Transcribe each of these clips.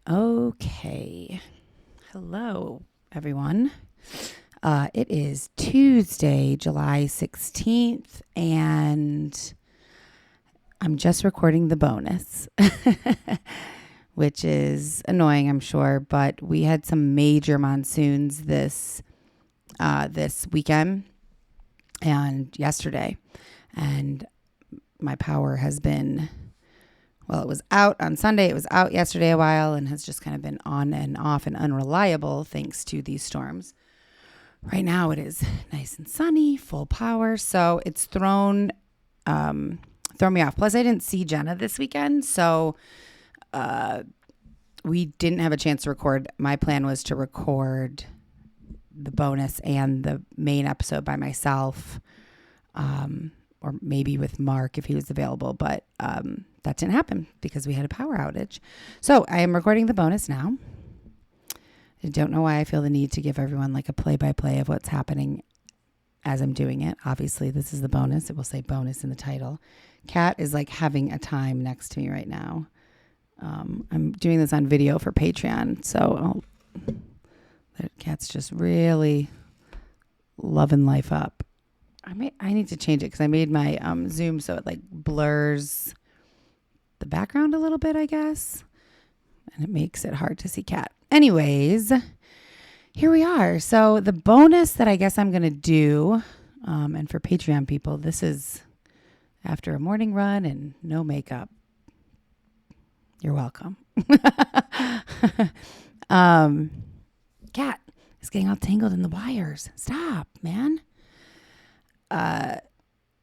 Okay. Hello, everyone. It is Tuesday, July 16th, and I'm just recording the bonus, which is annoying, I'm sure, but we had some major monsoons this weekend and yesterday, and my power has been... Well, it was out on Sunday. It was out yesterday a while and has just kind of been on and off and unreliable thanks to these storms. Right now it is nice and sunny, full power. So it's thrown me off. Plus I didn't see Jenna this weekend. So we didn't have a chance to record. My plan was to record the bonus and the main episode by myself, or maybe with Mark if he was available. But that didn't happen because we had a power outage. So I am recording the bonus now. I don't know why I feel the need to give everyone like a play-by-play of what's happening as I'm doing it. Obviously, this is the bonus. It will say bonus in the title. Kat is like having a time next to me right now. I'm doing this on video for Patreon. So Kat's just really loving life up. I need to change it because I made my Zoom so it like blurs the background a little bit, I guess. And it makes it hard to see Kat. Anyways, here we are. So the bonus that I guess I'm going to do, and for Patreon people, this is after a morning run and no makeup. You're welcome. Kat is getting all tangled in the wires. Stop, man.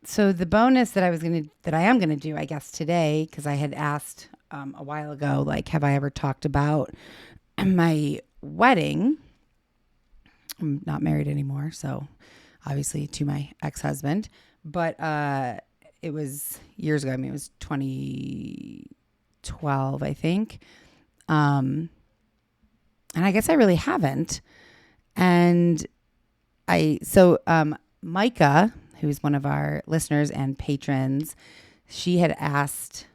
So the bonus that I am going to do, I guess today, because I had asked a while ago, like, have I ever talked about my wedding? I'm not married anymore, so obviously to my ex-husband, but it was years ago. I mean, it was 2012, I think. And I guess I really haven't. And Micah, who's one of our listeners and patrons, she had asked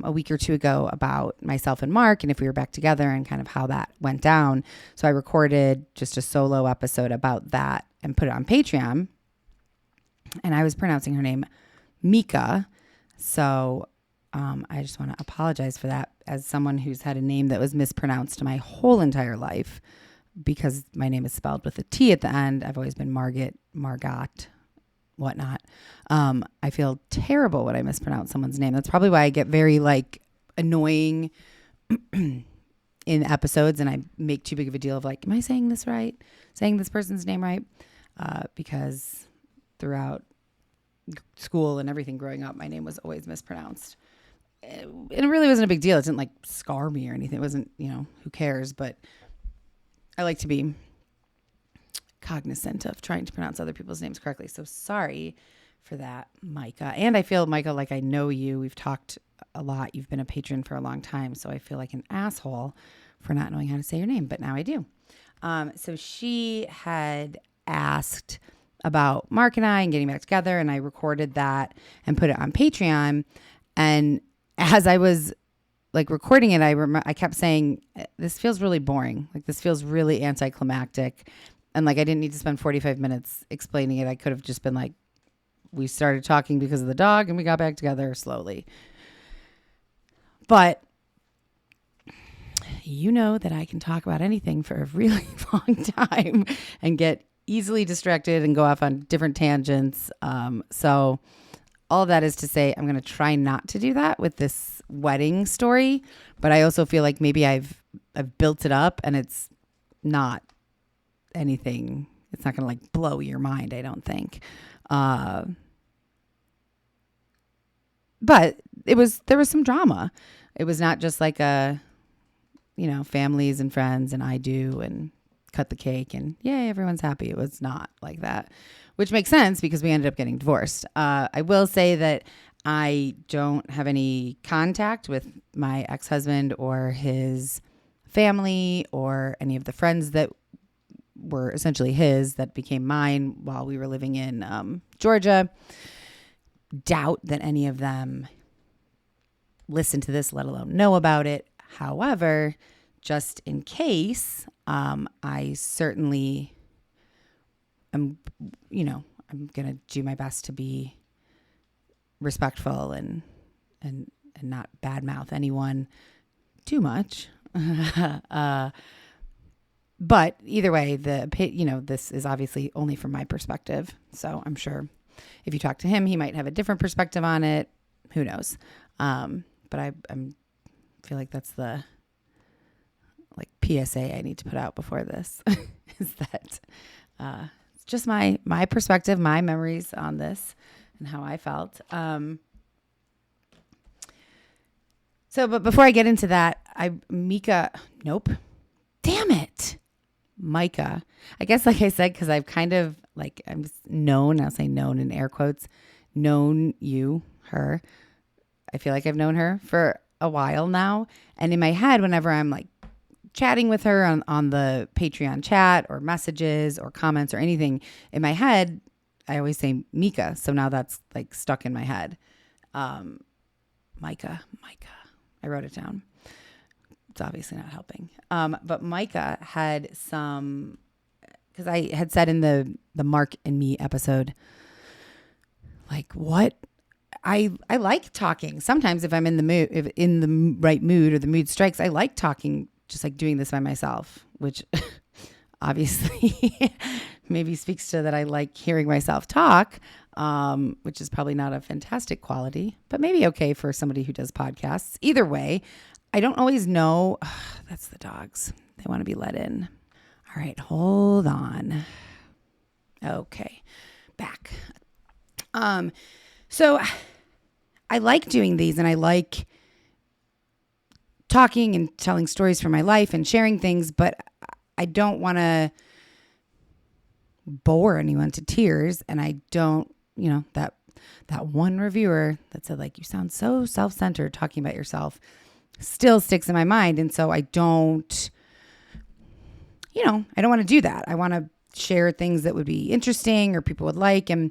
a week or two ago about myself and Mark and if we were back together and kind of how that went down. So I recorded just a solo episode about that and put it on Patreon. And I was pronouncing her name Mika. So I just want to apologize for that as someone who's had a name that was mispronounced my whole entire life. Because my name is spelled with a T at the end. I've always been Margot, whatnot. I feel terrible when I mispronounce someone's name. That's probably why I get very like annoying in episodes and I make too big of a deal of like, am I saying this right? Saying this person's name right? Because throughout school and everything growing up, my name was always mispronounced. It really wasn't a big deal. It didn't like scar me or anything. It wasn't, who cares? But I like to be cognizant of trying to pronounce other people's names correctly. So sorry for that, Micah. And I feel, Micah, like I know you. We've talked a lot. You've been a patron for a long time. So I feel like an asshole for not knowing how to say your name. But now I do. So she had asked about Mark and I and getting back together. And I recorded that and put it on Patreon. And as I was like recording it, I kept saying, this feels really boring. Like this feels really anticlimactic. And like, I didn't need to spend 45 minutes explaining it. I could have just been like, we started talking because of the dog and we got back together slowly. But you know that I can talk about anything for a really long time and get easily distracted and go off on different tangents. So all of that is to say, I'm going to try not to do that with this wedding story, but I also feel like maybe I've built it up and it's not anything. It's not going to like blow your mind, I don't think. But there was some drama. It was not just like families and friends and I do and cut the cake and yay, everyone's happy. It was not like that. Which makes sense because we ended up getting divorced. I will say that I don't have any contact with my ex-husband or his family or any of the friends that were essentially his that became mine while we were living in Georgia. Doubt that any of them listen to this, let alone know about it. However, just in case, I certainly am, I'm going to do my best to be respectful and not badmouth anyone too much. But either way, this is obviously only from my perspective. So I'm sure if you talk to him, he might have a different perspective on it. Who knows? But I feel like that's the PSA I need to put out before this is that it's just my perspective, my memories on this and how I felt. But before I get into that, Micah, I guess, like I said, because I've kind of I'm known, I'll say known in air quotes, known her. I feel like I've known her for a while now. And in my head, whenever I'm chatting with her on the Patreon chat or messages or comments or anything, in my head, I always say Micah. So now that's stuck in my head. Micah. I wrote it down. It's obviously not helping. But Micah had some, because I had said in the Mark and Me episode, what I like talking. Sometimes if I'm in the mood, if in the right mood or the mood strikes, I like talking, just doing this by myself, which obviously maybe speaks to that I like hearing myself talk, which is probably not a fantastic quality, but maybe okay for somebody who does podcasts. Either way, I don't always know. That's the dogs. They want to be let in. All right, hold on. Okay, back. So I like doing these, and I like talking and telling stories from my life and sharing things, but I don't want to bore anyone to tears. And I don't, that one reviewer that said you sound so self-centered talking about yourself still sticks in my mind. And so I don't want to do that. I want to share things that would be interesting or people would like. And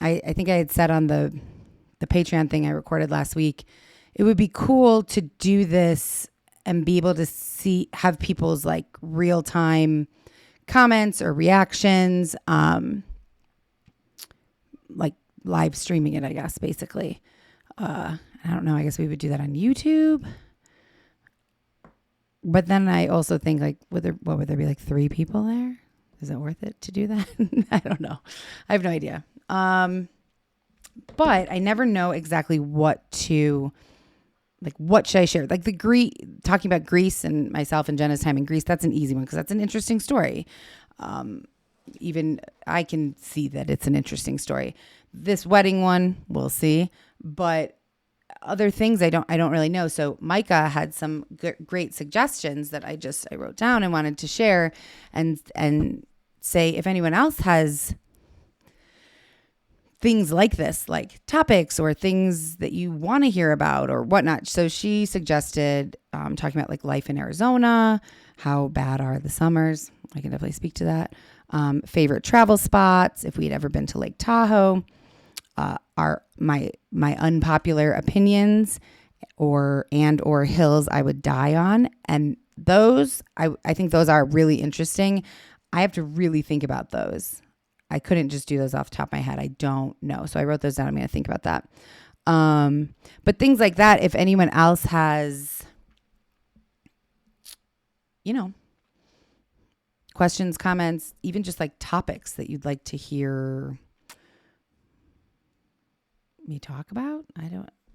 I think I had said on the Patreon thing I recorded last week, it would be cool to do this and be able to have people's real time comments or reactions, live streaming it, I guess, basically. I don't know. I guess we would do that on YouTube. But then I also think would there be 3 people there? Is it worth it to do that? I don't know. I have no idea. But I never know exactly what to, what should I share? Talking about Greece and myself and Jenna's time in Greece, that's an easy one because that's an interesting story. Even I can see that it's an interesting story. This wedding one, we'll see. But other things I don't really know. So Micah had some great suggestions that I wrote down and wanted to share and say if anyone else has things like this, topics or things that you want to hear about or whatnot. So she suggested talking about life in Arizona, how bad are the summers? I can definitely speak to that. Favorite travel spots, if we'd ever been to Lake Tahoe, are my unpopular opinions or hills I would die on. And those, I think those are really interesting. I have to really think about those. I couldn't just do those off the top of my head. I don't know. So I wrote those down. I'm going to think about that. But things like that, if anyone else has, questions, comments, even just topics that you'd like to hear me talk about.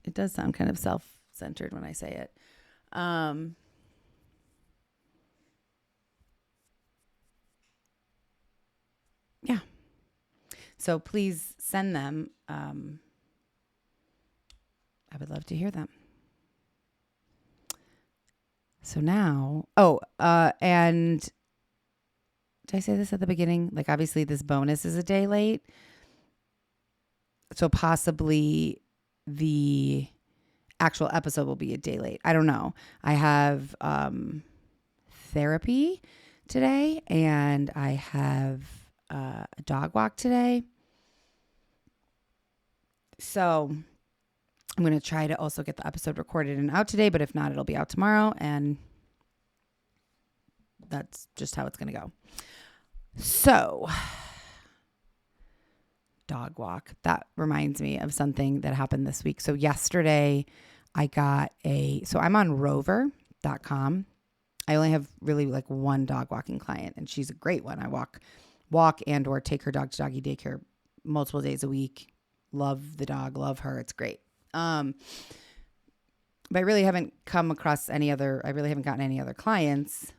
It does sound kind of self-centered when I say it. Yeah. So please send them. I would love to hear them. So now, and did I say this at the beginning? Obviously this bonus is a day late. So possibly the actual episode will be a day late. I don't know. I have therapy today and I have a dog walk today. So I'm going to try to also get the episode recorded and out today, but if not, it'll be out tomorrow. And that's just how it's going to go. So, dog walk. That reminds me of something that happened this week. So yesterday I got so I'm on rover.com. I only have really like one dog walking client, and she's a great one. I walk and or take her dog to doggy daycare multiple days a week. Love the dog, love her. It's great. But I really haven't come across I really haven't gotten any other clients.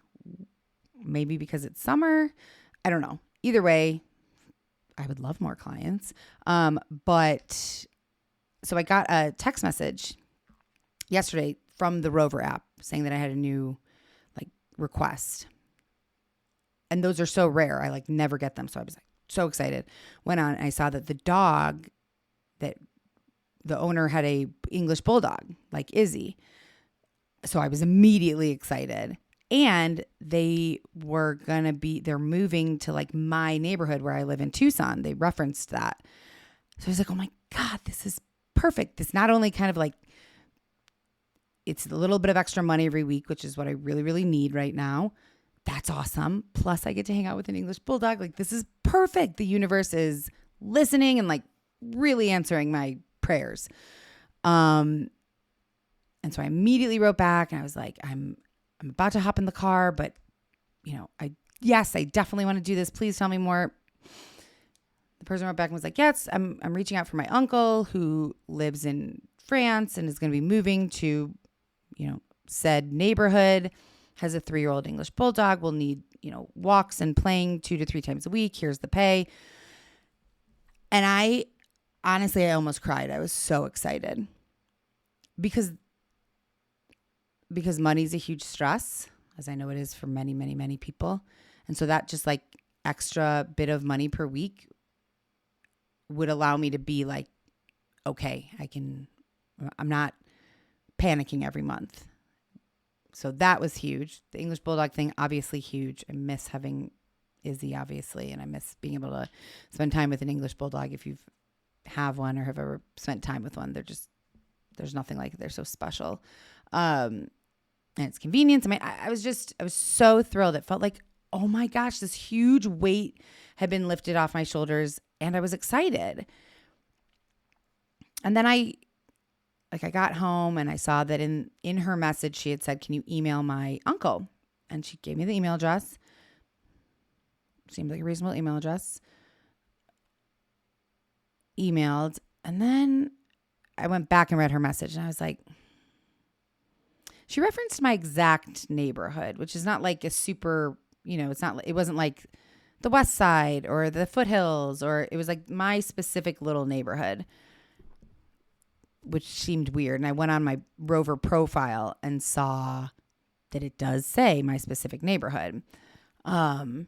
Maybe because it's summer. I don't know. Either way, I would love more clients. But so I got a text message yesterday from the Rover app saying that I had a new request. And those are so rare. I never get them. So I was so excited. Went on and I saw that the dog that the owner had a English bulldog, like Izzy. So I was immediately excited. And they're moving to my neighborhood where I live in Tucson. They referenced that. So I was like, oh my God, this is perfect. This not only kind of it's a little bit of extra money every week, which is what I really, really need right now. That's awesome. Plus I get to hang out with an English bulldog. This is perfect. The universe is listening and really answering my prayers. And so I immediately wrote back and I was like, I'm about to hop in the car, but I definitely want to do this. Please tell me more. The person wrote back and was like, yes, I'm reaching out for my uncle who lives in France and is going to be moving to, said neighborhood, has a 3-year-old English bulldog, will need, walks and playing 2 to 3 times a week. Here's the pay. And I almost cried. I was so excited because money's a huge stress, as I know it is for many, many, many people. And so that just extra bit of money per week would allow me to be okay, I'm not panicking every month. So that was huge. The English bulldog thing, obviously huge. I miss having Izzy, obviously, and I miss being able to spend time with an English bulldog. If you have one or have ever spent time with one, there's nothing like it. They're so special. And it's convenience. I was so thrilled. It felt like, oh my gosh, this huge weight had been lifted off my shoulders, and I was excited. And then I got home and I saw that in her message, she had said, can you email my uncle? And she gave me the email address. Seemed like a reasonable email address. Emailed. And then I went back and read her message and I was like, she referenced my exact neighborhood, which is not a super, it wasn't like the West Side or the Foothills, or it was my specific little neighborhood, which seemed weird. And I went on my Rover profile and saw that it does say my specific neighborhood. And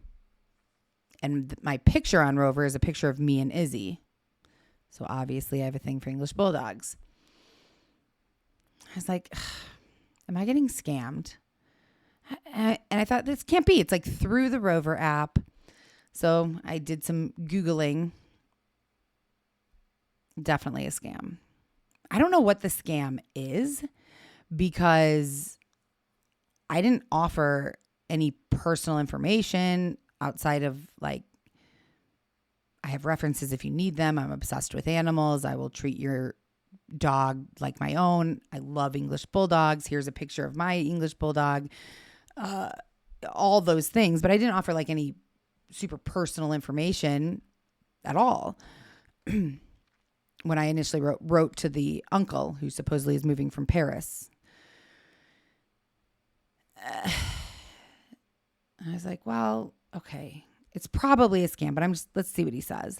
my picture on Rover is a picture of me and Izzy. So obviously I have a thing for English bulldogs. I was like, am I getting scammed? And I thought, this can't be. It's through the Rover app. So I did some Googling. Definitely a scam. I don't know what the scam is because I didn't offer any personal information outside of I have references if you need them. I'm obsessed with animals. I will treat your dog like my own. I love English bulldogs. Here's a picture of my English bulldog. All those things, but I didn't offer any super personal information at all. When I initially wrote to the uncle who supposedly is moving from Paris. I was like, well, okay, it's probably a scam, but let's see what he says.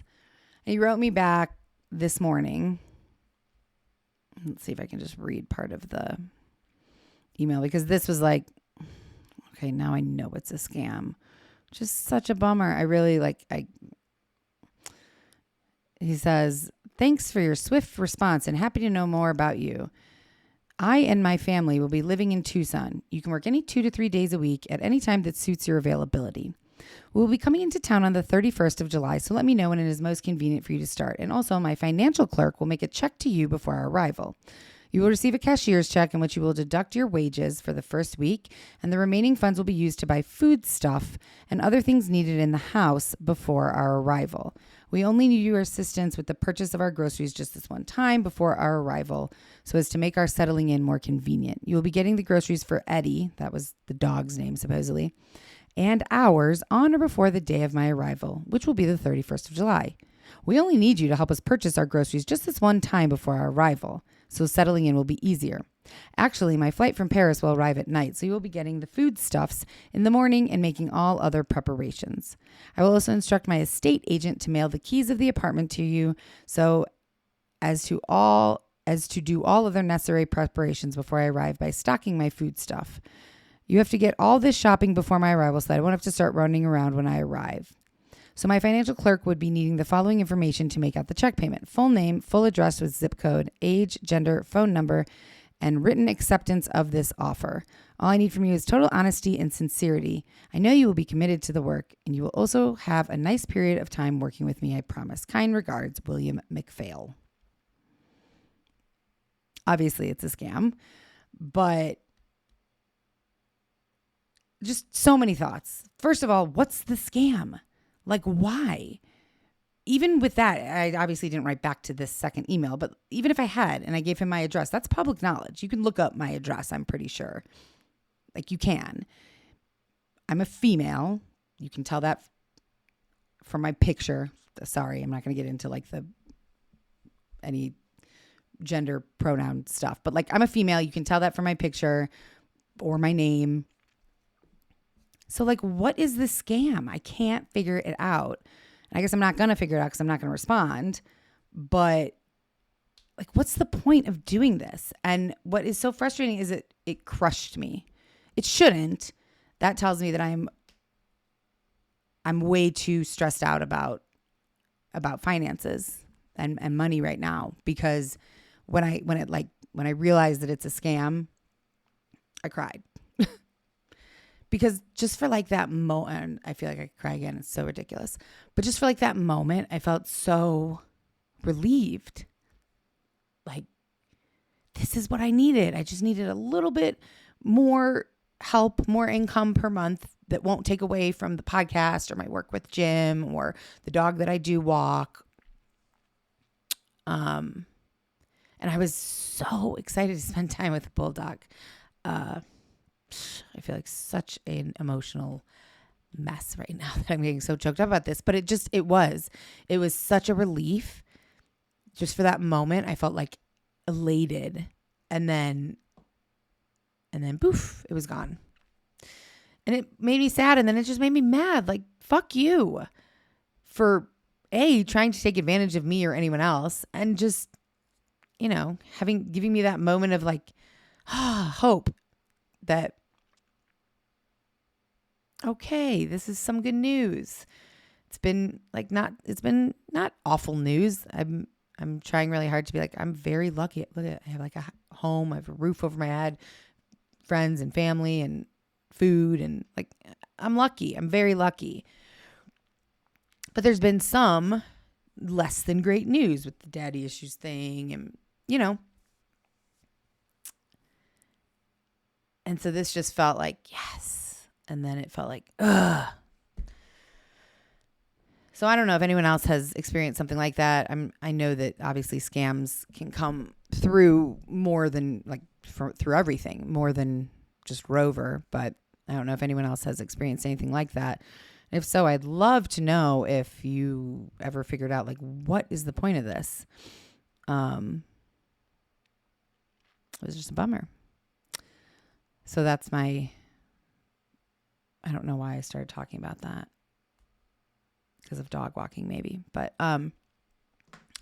And he wrote me back this morning. Let's see if I can just read part of the email, because this was okay, now I know it's a scam. Just such a bummer. I really he says, thanks for your swift response and happy to know more about you. I and my family will be living in Tucson. You can work any 2 to 3 days a week at any time that suits your availability. We will be coming into town on the 31st of July, so let me know when it is most convenient for you to start. And also, my financial clerk will make a check to you before our arrival. You will receive a cashier's check in which you will deduct your wages for the first week, and the remaining funds will be used to buy food stuff and other things needed in the house before our arrival. We only need your assistance with the purchase of our groceries just this one time before our arrival, so as to make our settling in more convenient. You will be getting the groceries for Eddie, that was the dog's name supposedly, and ours on or before the day of my arrival, which will be the 31st of July. We only need you to help us purchase our groceries just this one time before our arrival, so settling in will be easier. Actually, my flight from Paris will arrive at night, so you will be getting the foodstuffs in the morning and making all other preparations. I will also instruct my estate agent to mail the keys of the apartment to you, so as to do all other necessary preparations before I arrive by stocking my foodstuff. You have to get all this shopping before my arrival, so I won't have to start running around when I arrive. So my financial clerk would be needing the following information to make out the check payment: full name, full address with zip code, age, gender, phone number, and written acceptance of this offer. All I need from you is total honesty and sincerity. I know you will be committed to the work, and you will also have a nice period of time working with me, I promise. Kind regards, William McPhail. Obviously, it's a scam, but just so many thoughts. First of all, what's the scam? Like, why? Even with that, I obviously didn't write back to this second email, but even if I had and I gave him my address, that's public knowledge. You can look up my address, I'm pretty sure. Like, you can. I'm a female. You can tell that from my picture. Sorry, I'm not going to get into like any gender pronoun stuff, but like, I'm a female. You can tell that from my picture or my name. So like, what is the scam? I can't figure it out. And I guess I'm not going to figure it out because I'm not going to respond. But like, what's the point of doing this? And what is so frustrating is it crushed me. It shouldn't. That tells me that I'm way too stressed out about finances and money right now, because when I realized that it's a scam, I cried. Because just for like that moment, I feel like I could cry again. It's so ridiculous. But just for like that moment, I felt so relieved. Like, this is what I needed. I just needed a little bit more help, more income per month that won't take away from the podcast or my work with Jim or the dog that I do walk. And I was so excited to spend time with the bulldog. I feel like such an emotional mess right now that I'm getting so choked up about this, but it was such a relief just for that moment. I felt like elated, and then poof, it was gone. And it made me sad, and then it just made me mad. Like, fuck you for trying to take advantage of me or anyone else, and just, giving me that moment of like, hope that, okay, this is some good news. It's been not awful news. I'm trying really hard to be like, I'm very lucky. Look at, I have like a home, I have a roof over my head, friends and family and food, and like, I'm lucky. I'm very lucky. But there's been some less than great news with the daddy issues thing, and and so this just felt like, yes. And then it felt like, ugh. So I don't know if anyone else has experienced something like that. I know that obviously scams can come through more than through everything, more than just Rover. But I don't know if anyone else has experienced anything like that. If so, I'd love to know if you ever figured out, like, what is the point of this? It was just a bummer. So that's I don't know why I started talking about that. Because of dog walking, maybe. But,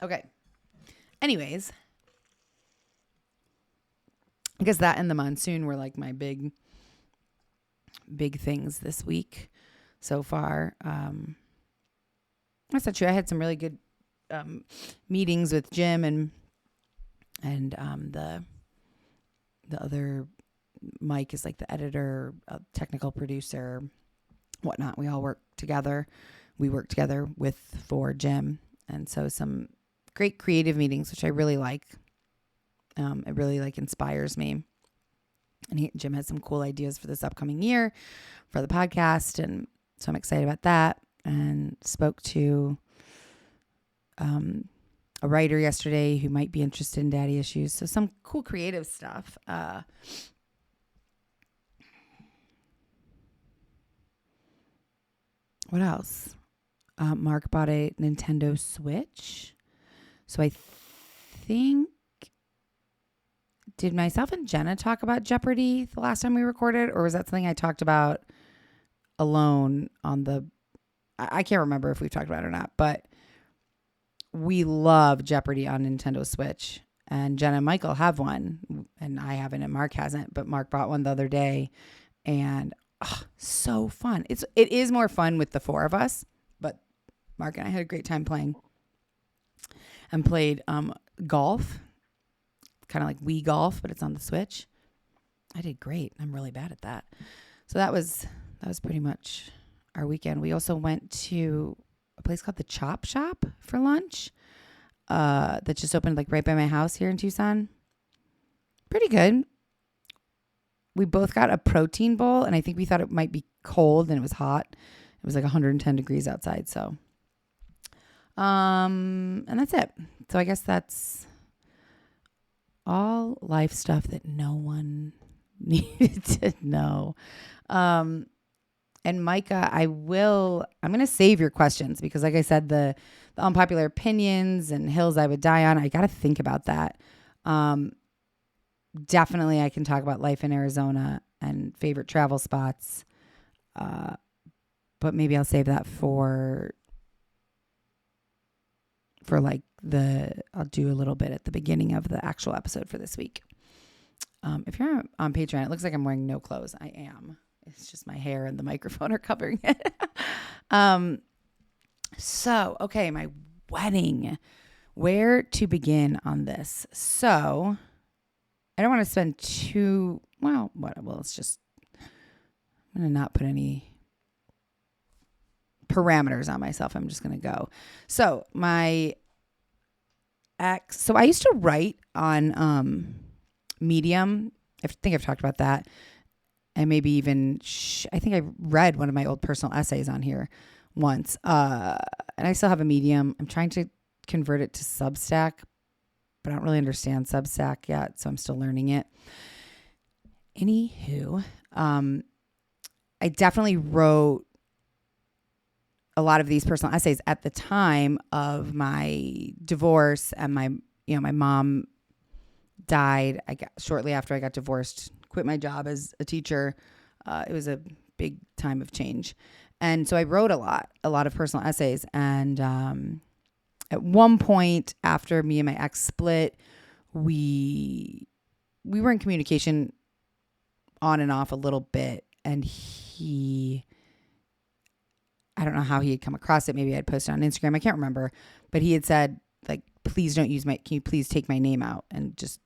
okay. Anyways, I guess that and the monsoon were like my big things this week so far. That's not true. I had some really good meetings with Jim and the other Mike is like the editor, technical producer, whatnot. We all work together. We work together for Jim. And so some great creative meetings, which I really like. It really like inspires me. And Jim has some cool ideas for this upcoming year for the podcast. And so I'm excited about that. And spoke to a writer yesterday who might be interested in daddy issues. So some cool creative stuff. What else? Mark bought a Nintendo Switch. So I think, did myself and Jenna talk about Jeopardy the last time we recorded? Or was that something I talked about alone on I can't remember if we've talked about it or not, but we love Jeopardy on Nintendo Switch. And Jenna and Michael have one, and I haven't, and Mark hasn't, but Mark bought one the other day, and so fun. It is more fun with the four of us, but Mark and I had a great time playing. And played golf, kind of like Wii golf, but it's on the Switch. I did great. I'm really bad at that. So that was pretty much our weekend. We also went to a place called the Chop Shop for lunch that just opened like right by my house here in Tucson. Pretty good. We both got a protein bowl, and I think we thought it might be cold, and it was hot. It was like 110 degrees outside, so. And that's it. So I guess that's all life stuff that no one needed to know. And Micah, I'm going to save your questions because like I said, the unpopular opinions and hills I would die on, I got to think about that. Definitely I can talk about life in Arizona and favorite travel spots. But maybe I'll save that for like I'll do a little bit at the beginning of the actual episode for this week. If you're on Patreon, it looks like I'm wearing no clothes. I am. It's just my hair and the microphone are covering it. So, okay, my wedding. Where to begin on this? So, I don't want to spend let's just, I'm going to not put any parameters on myself. I'm just going to go. So my ex, so I used to write on Medium. I think I've talked about that. And maybe even, I think I read one of my old personal essays on here once. And I still have a Medium. I'm trying to convert it to Substack, but I don't really understand Substack yet. So I'm still learning it. Anywho, I definitely wrote a lot of these personal essays at the time of my divorce, and my mom died. Shortly after I got divorced, quit my job as a teacher. It was a big time of change. And so I wrote a lot of personal essays. And at one point after me and my ex split, we were in communication on and off a little bit. And I don't know how he had come across it. Maybe I had posted on Instagram. I can't remember. But he had said, like, please don't use can you please take my name out and just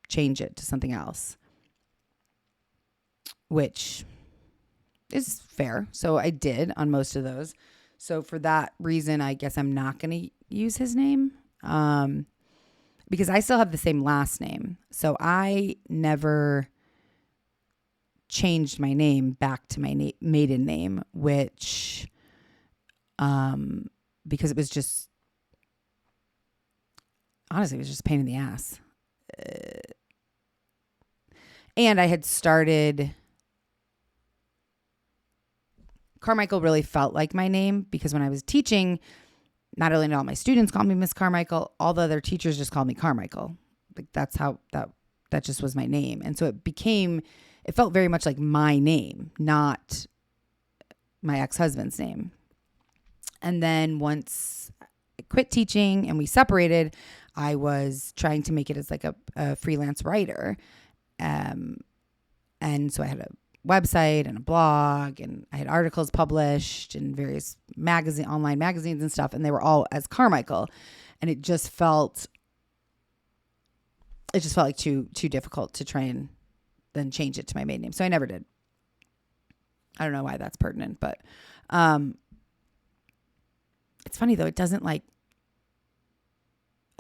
change it to something else? Which is fair. So I did on most of those. So for that reason, I guess I'm not going to use his name because I still have the same last name. So I never changed my name back to my maiden name, which... because it was just, honestly, it was just a pain in the ass. And I had started, Carmichael really felt like my name because when I was teaching, not only did all my students call me Miss Carmichael, all the other teachers just called me Carmichael. Like that's how that just was my name. And so it felt very much like my name, not my ex-husband's name. And then once I quit teaching and we separated, I was trying to make it as like a freelance writer. And so I had a website and a blog, and I had articles published in various online magazines and stuff. And they were all as Carmichael. And it just felt like too difficult to try and then change it to my maiden name. So I never did. I don't know why that's pertinent, but, it's funny though. It doesn't like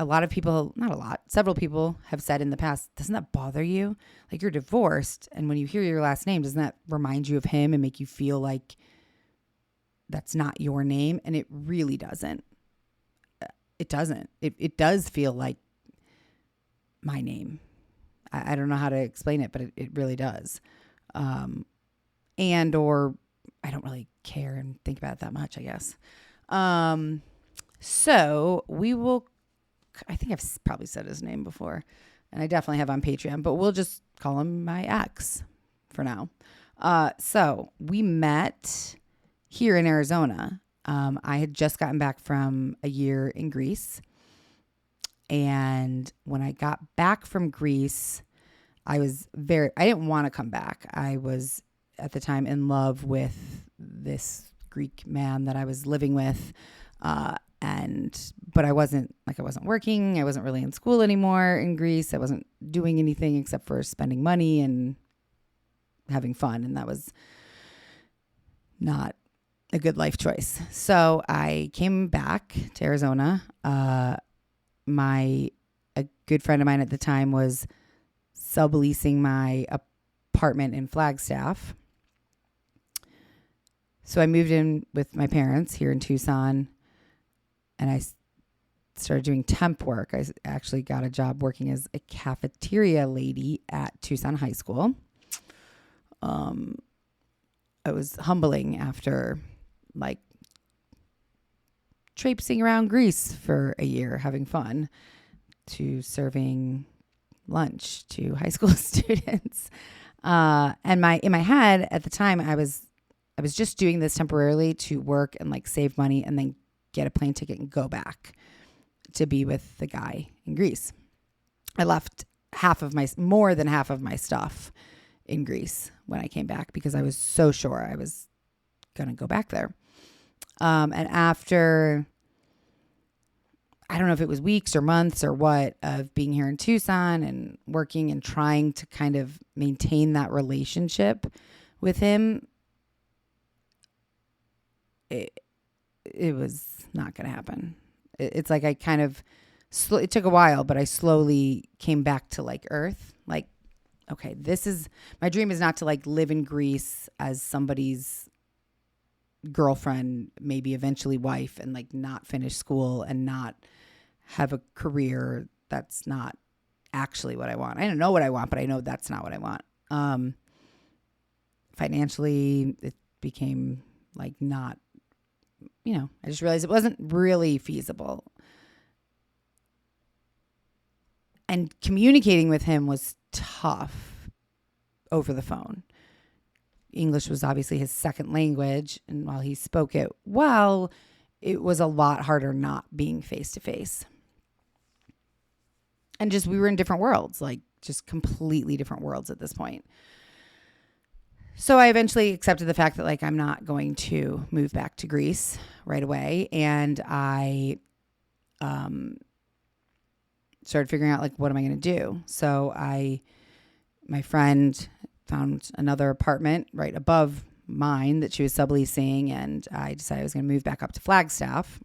a lot of people, not a lot, several people have said in the past, doesn't that bother you? Like, you're divorced, and when you hear your last name, doesn't that remind you of him and make you feel like that's not your name? And it really doesn't. It doesn't. It does feel like my name. I don't know how to explain it, but it really does. And or I don't really care and think about it that much, I guess. So we will, I think I've probably said his name before, and I definitely have on Patreon, but we'll just call him my ex for now. So we met here in Arizona. I had just gotten back from a year in Greece. And when I got back from Greece, I didn't want to come back. I was at the time in love with this Greek man that I was living with. But I wasn't working. I wasn't really in school anymore in Greece. I wasn't doing anything except for spending money and having fun. And that was not a good life choice. So I came back to Arizona. A good friend of mine at the time was subleasing my apartment in Flagstaff. So I moved in with my parents here in Tucson, and I started doing temp work. I actually got a job working as a cafeteria lady at Tucson High School. It was humbling after like traipsing around Greece for a year, having fun, to serving lunch to high school students. And in my head at the time, I was just doing this temporarily to work and like save money and then get a plane ticket and go back to be with the guy in Greece. I left more than half of my stuff in Greece when I came back because I was so sure I was going to go back there. And after, I don't know if it was weeks or months or what, of being here in Tucson and working and trying to kind of maintain that relationship with him, it was not going to happen. It's like I kind of, it took a while, but I slowly came back to like earth. Like, okay, my dream is not to like live in Greece as somebody's girlfriend, maybe eventually wife, and like not finish school and not have a career. That's not actually what I want. I don't know what I want, but I know that's not what I want. Financially, it became like not, I just realized it wasn't really feasible. And communicating with him was tough over the phone. English was obviously his second language, and while he spoke it well, it was a lot harder not being face to face. And just, we were in different worlds, like just completely different worlds at this point. So I eventually accepted the fact that like I'm not going to move back to Greece right away, and I started figuring out like, what am I going to do? So my friend found another apartment right above mine that she was subleasing, and I decided I was going to move back up to Flagstaff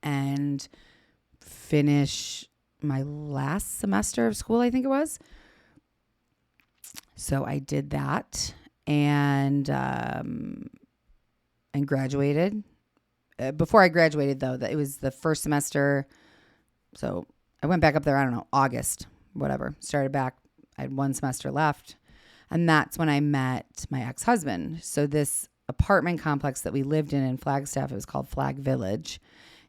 and finish my last semester of school, I think it was. So I did that and graduated. Before I graduated, though, it was the first semester. So I went back up there, I don't know, August, whatever. Started back. I had one semester left. And that's when I met my ex-husband. So this apartment complex that we lived in Flagstaff, it was called Flag Village.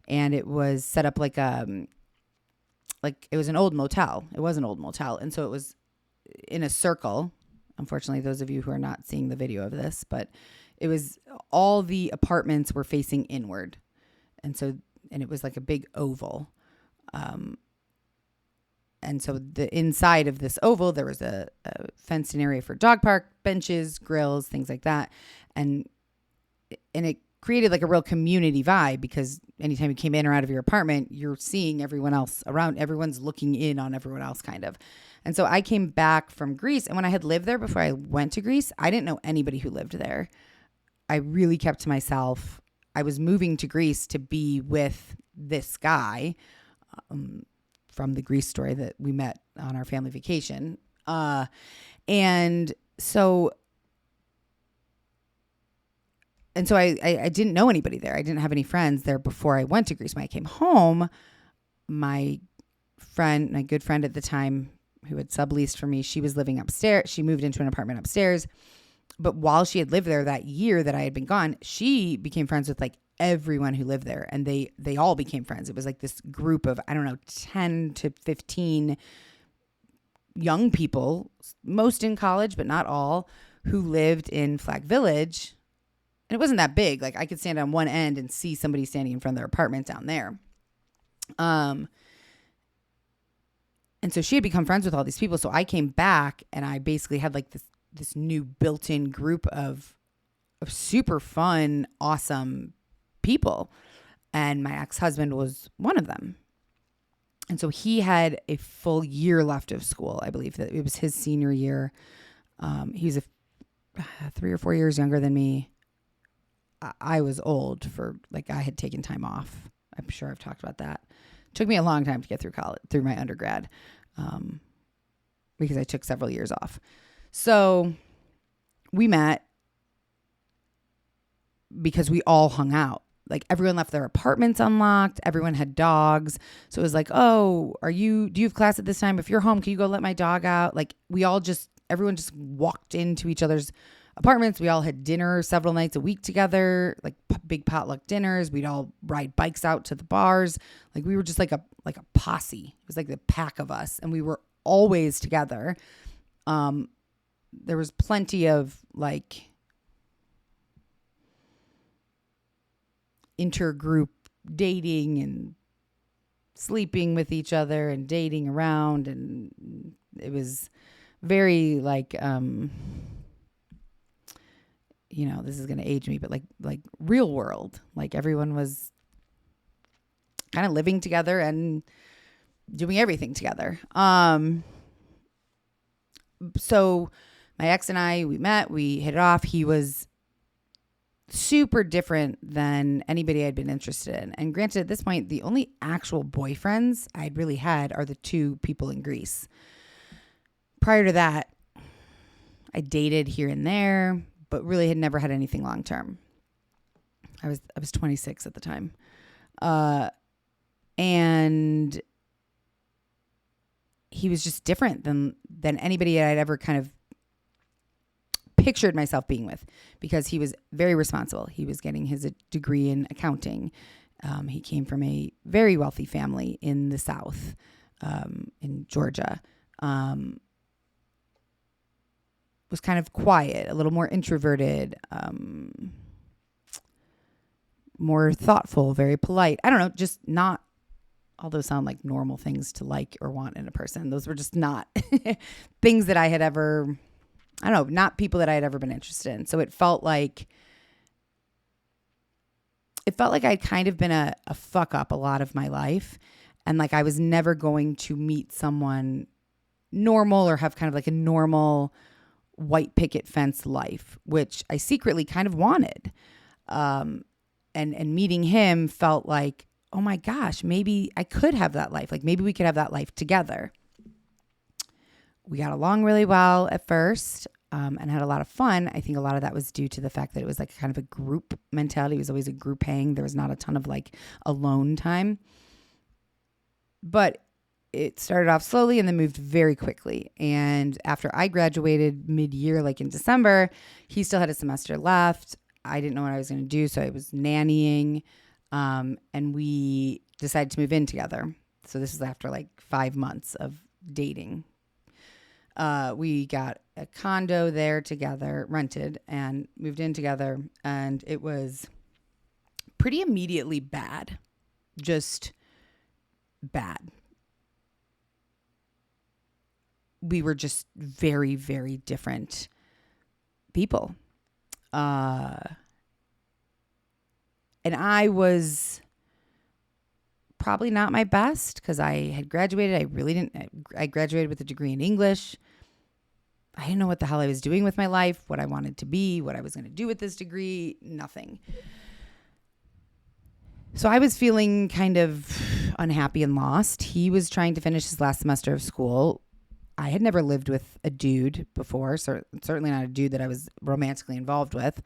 And it was set up like it was an old motel. It was an old motel. And so it was in a circle. Unfortunately, those of you who are not seeing the video of this, but it was, all the apartments were facing inward. And it was like a big oval. And so the inside of this oval, there was a fenced-in area for dog park, benches, grills, things like that. And it created like a real community vibe, because anytime you came in or out of your apartment, you're seeing everyone else around. Everyone's looking in on everyone else, kind of. And so I came back from Greece, and when I had lived there before I went to Greece, I didn't know anybody who lived there. I really kept to myself. I was moving to Greece to be with this guy. from the Greece story that we met on our family vacation. And so I didn't know anybody there. I didn't have any friends there before I went to Greece. When I came home, my good friend at the time who had subleased for me, she was living upstairs. She moved into an apartment upstairs. But while she had lived there that year that I had been gone, she became friends with like everyone who lived there. And they all became friends. It was like this group of, 10 to 15 young people, most in college, but not all, who lived in Flag Village. And it wasn't that big. Like I could stand on one end and see somebody standing in front of their apartment down there. And so she had become friends with all these people. So I came back and I basically had like this new built-in group of super fun, awesome people. And my ex-husband was one of them. And so he had a full year left of school. I believe that it was his senior year. He was 3 or 4 years younger than me. I was old I had taken time off. I'm sure I've talked about that. It took me a long time to get through my undergrad, because I took several years off. So we met because we all hung out. Like everyone left their apartments unlocked. Everyone had dogs. So it was like, oh, do you have class at this time? If you're home, can you go let my dog out? Like everyone just walked into each other's apartments. We all had dinner several nights a week together, like big potluck dinners. We'd all ride bikes out to the bars. Like we were just like a posse. It was like the pack of us, and we were always together. There was plenty of like intergroup dating and sleeping with each other and dating around, and it was very like this is going to age me, but like real world. Like everyone was kind of living together and doing everything together. So my ex and I, we met, we hit it off. He was super different than anybody I'd been interested in. And granted, at this point, the only actual boyfriends I'd really had are the two people in Greece. Prior to that, I dated here and there, but really had never had anything long term. I was 26 at the time. And he was just different than anybody I'd ever kind of pictured myself being with, because he was very responsible. He was getting his degree in accounting. He came from a very wealthy family in the South, in Georgia. Was kind of quiet, a little more introverted, more thoughtful, very polite. I don't know, just not all those sound like normal things to like or want in a person. Those were just not things that I had ever, not people that I had ever been interested in. So it felt like I'd kind of been a fuck up a lot of my life. And like I was never going to meet someone normal or have kind of like a normal white picket fence life, which I secretly kind of wanted. And meeting him felt like, oh my gosh, maybe I could have that life. Like maybe we could have that life together. We got along really well at first, and had a lot of fun. I think a lot of that was due to the fact that it was like kind of a group mentality. It was always a group hang. There was not a ton of like alone time. But it started off slowly and then moved very quickly. And after I graduated mid-year, like in December, he still had a semester left. I didn't know what I was going to do, so I was nannying. And we decided to move in together. So this is after like 5 months of dating. We got a condo there together, rented, and moved in together. And it was pretty immediately bad. Just bad. We were just very, very different people. And I was probably not my best because I had graduated. I graduated with a degree in English. I didn't know what the hell I was doing with my life, what I wanted to be, what I was going to do with this degree, nothing. So I was feeling kind of unhappy and lost. He was trying to finish his last semester of school. I had never lived with a dude before, so certainly not a dude that I was romantically involved with.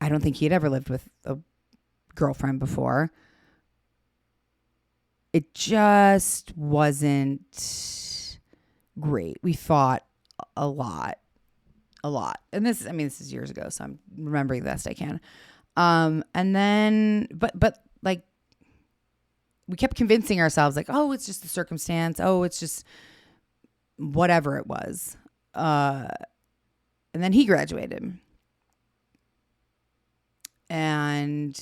I don't think he had ever lived with a girlfriend before. It just wasn't great. We fought a lot. And this is years ago, so I'm remembering the best I can. And then, but like, we kept convincing ourselves like, oh, it's just the circumstance. Oh, it's just whatever it was. And then he graduated. And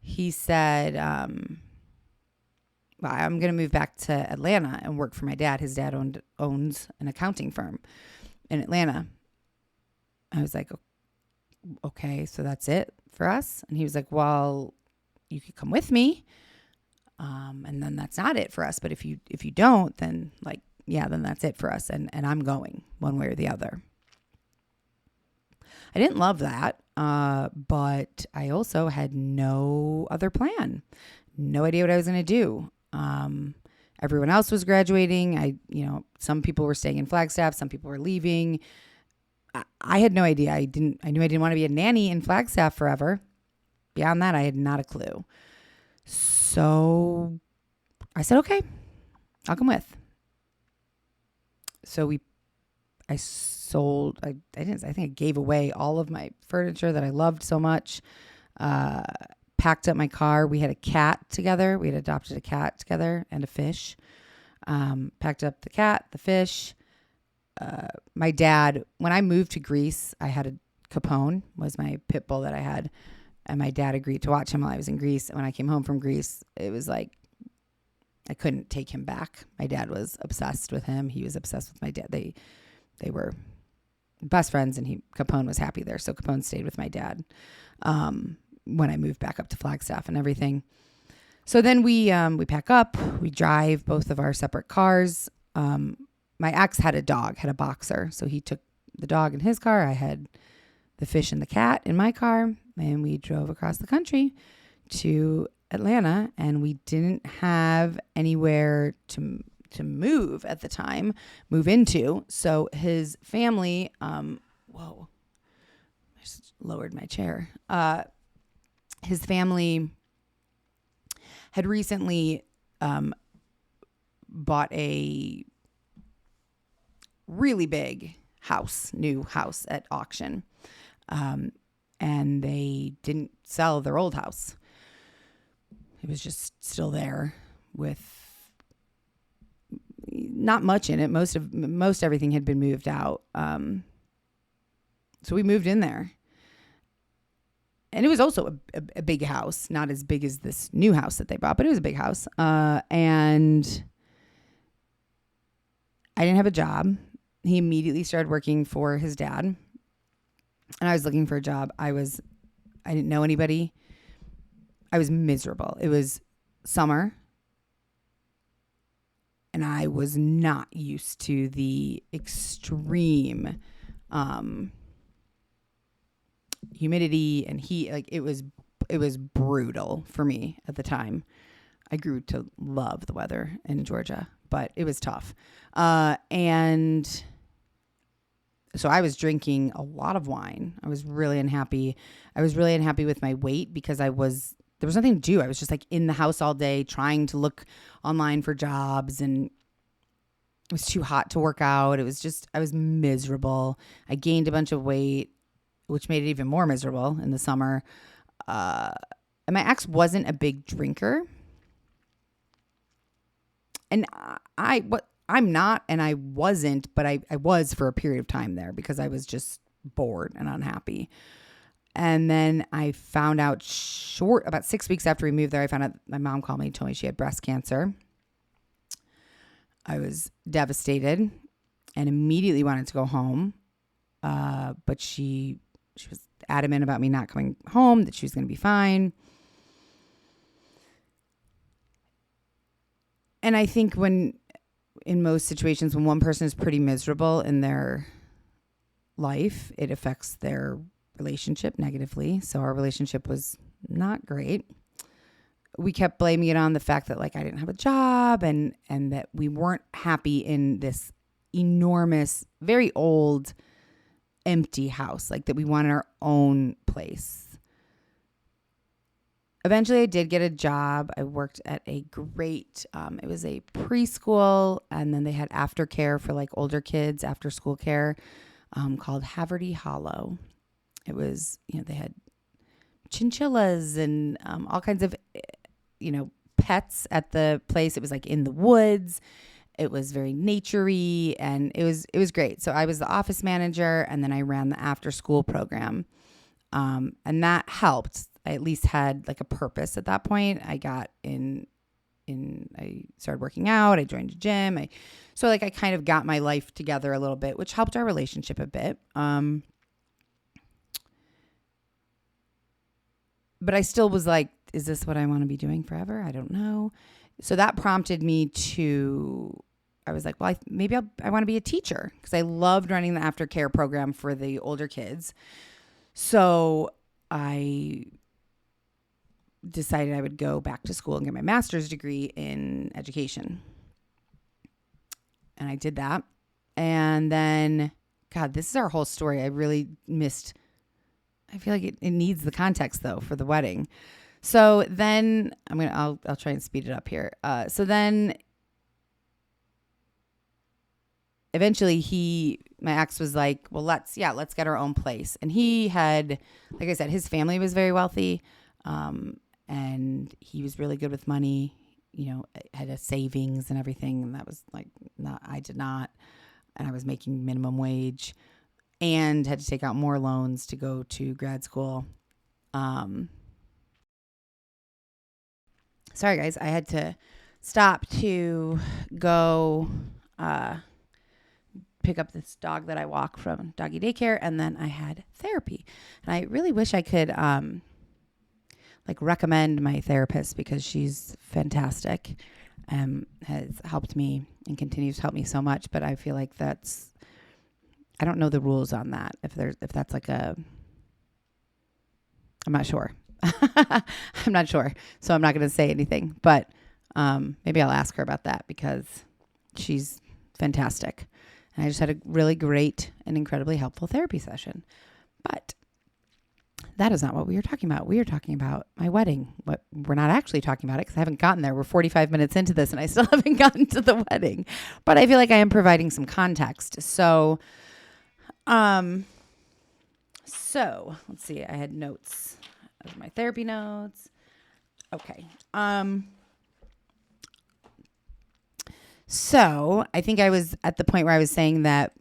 he said, well, I'm going to move back to Atlanta and work for my dad. His dad owns an accounting firm in Atlanta. I was like, okay, so that's it for us? And he was like, well, you could come with me. And then that's not it for us. But if you don't, then like, yeah, then that's it for us. And I'm going one way or the other. I didn't love that. But I also had no other plan. No idea what I was going to do. Everyone else was graduating. Some people were staying in Flagstaff. Some people were leaving. I had no idea. I knew I didn't want to be a nanny in Flagstaff forever. Beyond that, I had not a clue. So I said, okay, I'll come with. So I think I gave away all of my furniture that I loved so much. Packed up my car. We had a cat together. We had adopted a cat together and a fish. Packed up the cat, the fish. My dad, when I moved to Greece, I had a Capone, was my pit bull that I had. And my dad agreed to watch him while I was in Greece. And when I came home from Greece, it was like, I couldn't take him back. My dad was obsessed with him. He was obsessed with my dad. They were best friends, and Capone was happy there. So Capone stayed with my dad when I moved back up to Flagstaff and everything. So then we pack up, we drive both of our separate cars. My ex had a dog, had a boxer. So he took the dog in his car. I had the fish and the cat in my car, and we drove across the country to Atlanta, and we didn't have anywhere to move at the time, move into. So his family, whoa, I just lowered my chair. His family had recently bought a really big new house at auction. And they didn't sell their old house. It was just still there with not much in it. Most everything had been moved out. So we moved in there. And it was also a big house, not as big as this new house that they bought, but it was a big house. And I didn't have a job. He immediately started working for his dad. And I was looking for a job. I didn't know anybody. I was miserable. It was summer. And I was not used to the extreme humidity and heat. Like it was brutal for me at the time. I grew to love the weather in Georgia, but it was tough. And so I was drinking a lot of wine. I was really unhappy. I was really unhappy with my weight because there was nothing to do. I was just like in the house all day trying to look online for jobs, and it was too hot to work out. I was miserable. I gained a bunch of weight, which made it even more miserable in the summer. And my ex wasn't a big drinker. And I'm not, and I wasn't, but I was for a period of time there because I was just bored and unhappy. And then I found out about 6 weeks after we moved there, I found out my mom called me and told me she had breast cancer. I was devastated and immediately wanted to go home. But she was adamant about me not coming home, that she was going to be fine. And I think in most situations, when one person is pretty miserable in their life, it affects their relationship negatively. So our relationship was not great. we kept blaming it on the fact that like I didn't have a job and that we weren't happy in this enormous, very old, empty house, like that we wanted our own place. Eventually I did get a job. I worked at a great, it was a preschool, and then they had aftercare for like older kids, after school care, called Haverty Hollow. It was, they had chinchillas and all kinds of, pets at the place. It was like in the woods. It was very naturey, and it was great. So I was the office manager, and then I ran the after school program. And that helped. I at least had like a purpose at that point. I got I started working out. I joined a gym. So I kind of got my life together a little bit, which helped our relationship a bit. But I still was like, is this what I want to be doing forever? I don't know. So that prompted me I was like, well, maybe I want to be a teacher, because I loved running the aftercare program for the older kids. So I decided I would go back to school and get my master's degree in education. And I did that. And then, God, this is our whole story. I really missed. I feel like it needs the context though for the wedding. So then I'll try and speed it up here. So then eventually my ex was like, well, let's get our own place. And he had, like I said, his family was very wealthy. And he was really good with money, had a savings and everything. And that was like, I did not. And I was making minimum wage and had to take out more loans to go to grad school. Sorry guys, I had to stop to go, pick up this dog that I walk from doggy daycare, and then I had therapy. And I really wish I could recommend my therapist, because she's fantastic, has helped me and continues to help me so much. But I feel like I don't know the rules on that. If that's like I'm not sure. I'm not sure. So I'm not going to say anything, but maybe I'll ask her about that, because she's fantastic. And I just had a really great and incredibly helpful therapy session. But that is not what we were talking about. We are talking about my wedding. What we're not actually talking about it, because I haven't gotten there. We're 45 minutes into this and I still haven't gotten to the wedding. But I feel like I am providing some context. So let's see. I had notes. Those are my therapy notes. Okay. So I think I was at the point where I was saying that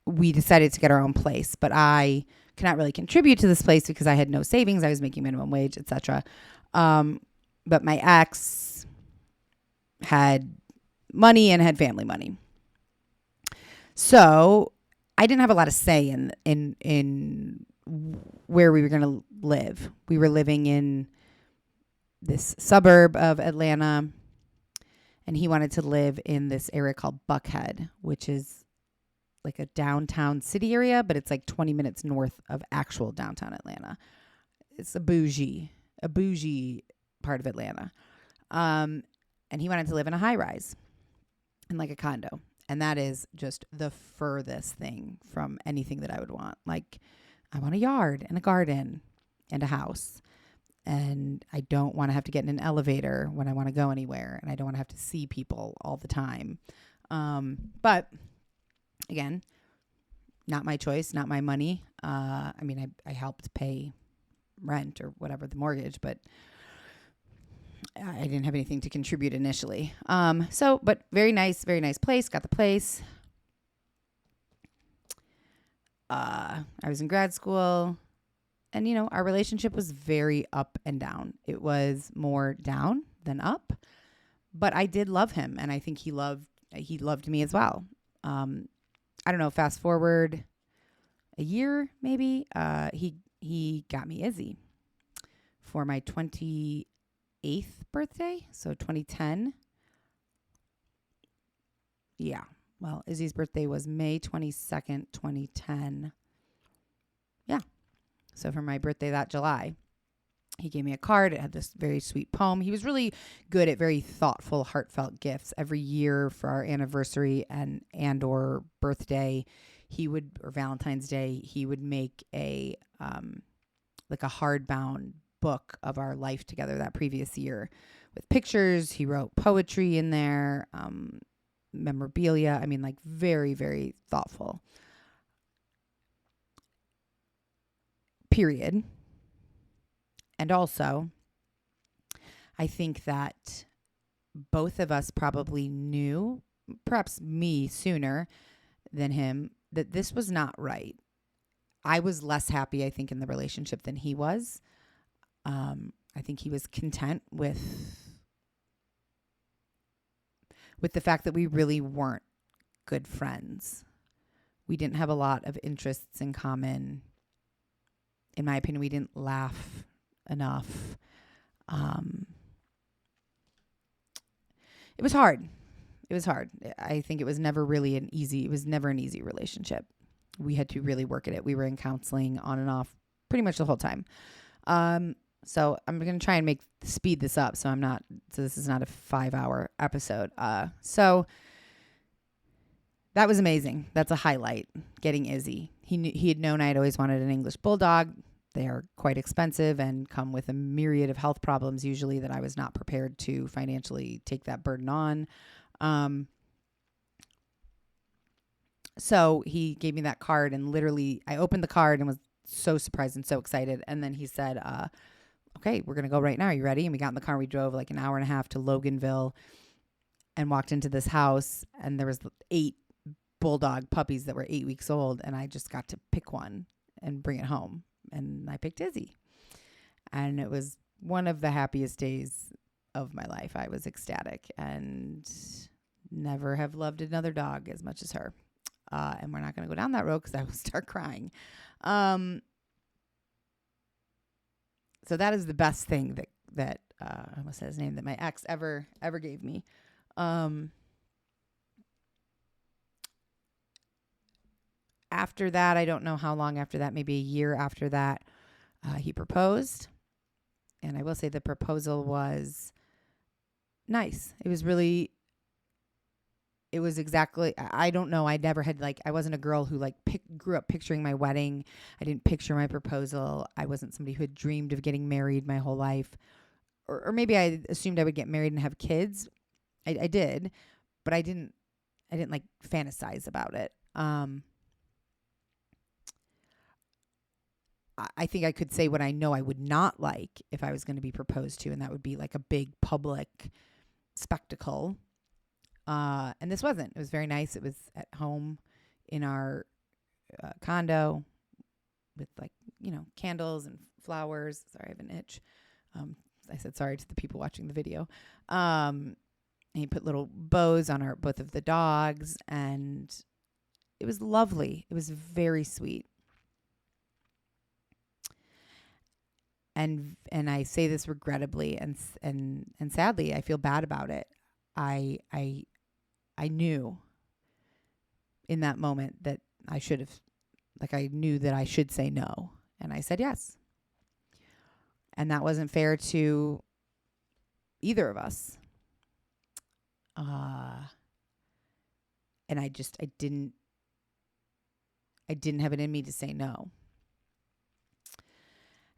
we decided to get our own place, but I cannot really contribute to this place because I had no savings. I was making minimum wage, etc. But my ex had money and had family money. So I didn't have a lot of say in where we were going to live. We were living in this suburb of Atlanta, and he wanted to live in this area called Buckhead, which is like a downtown city area, but it's like 20 minutes north of actual downtown Atlanta. It's a bougie part of Atlanta. And he wanted to live in a high rise, in like a condo. And that is just the furthest thing from anything that I would want. Like, I want a yard and a garden and a house. And I don't want to have to get in an elevator when I want to go anywhere. And I don't want to have to see people all the time. But again, not my choice, not my money. I helped pay rent or whatever, the mortgage, but I didn't have anything to contribute initially. But very nice place. Got the place. I was in grad school, and our relationship was very up and down. It was more down than up, but I did love him, and I think he loved me as well. I don't know. Fast forward a year, maybe. He got me Izzy for my 28th birthday, so 2010. Yeah. Well, Izzy's birthday was May 22nd, 2010. Yeah. So for my birthday that July, He gave me a card. It had this very sweet poem. He was really good at very thoughtful, heartfelt gifts. Every year for our anniversary and or birthday, or Valentine's Day, he would make a like a hardbound book of our life together that previous year with pictures. He wrote poetry in there, memorabilia. I mean, like very, very thoughtful. Period. And also, I think that both of us probably knew, perhaps me sooner than him, that this was not right. I was less happy, I think, in the relationship than he was. I think he was content with the fact that we really weren't good friends. We didn't have a lot of interests in common. In my opinion, we didn't laugh enough. It was hard. I think it was never an easy relationship. We had to really work at it. We were in counseling on and off pretty much the whole time. So I'm going to try and speed this up. So this is not a 5-hour episode. So that was amazing. That's a highlight, getting Izzy. He had known I had always wanted an English bulldog. They are quite expensive and come with a myriad of health problems, usually, that I was not prepared to financially take that burden on. So he gave me that card, and literally I opened the card and was so surprised and so excited. And then he said, okay, we're going to go right now. Are you ready? And we got in the car. We drove like an hour and a half to Loganville and walked into this house, and there was 8 bulldog puppies that were 8 weeks old. And I just got to pick one and bring it home. And I picked Izzy. And it was one of the happiest days of my life. I was ecstatic and never have loved another dog as much as her. And we're not going to go down that road because I will start crying. So that is the best thing that I almost said his name, that my ex ever gave me. After that, I don't know how long after that, maybe a year after that, he proposed. And I will say the proposal was nice. It was exactly, I don't know. I never had I wasn't a girl who grew up picturing my wedding. I didn't picture my proposal. I wasn't somebody who had dreamed of getting married my whole life. Or maybe I assumed I would get married and have kids. I did, but I didn't fantasize about it. I think I could say what I know I would not like if I was going to be proposed to, and that would be like a big public spectacle. And this wasn't. It was very nice. It was at home in our condo with candles and flowers. Sorry, I have an itch. I said sorry to the people watching the video. And he put little bows on both of the dogs, and it was lovely. It was very sweet. And I say this regrettably and sadly, I feel bad about it. I knew in that moment that I should have, I knew that I should say no, and I said yes. And that wasn't fair to either of us. And I didn't have it in me to say no.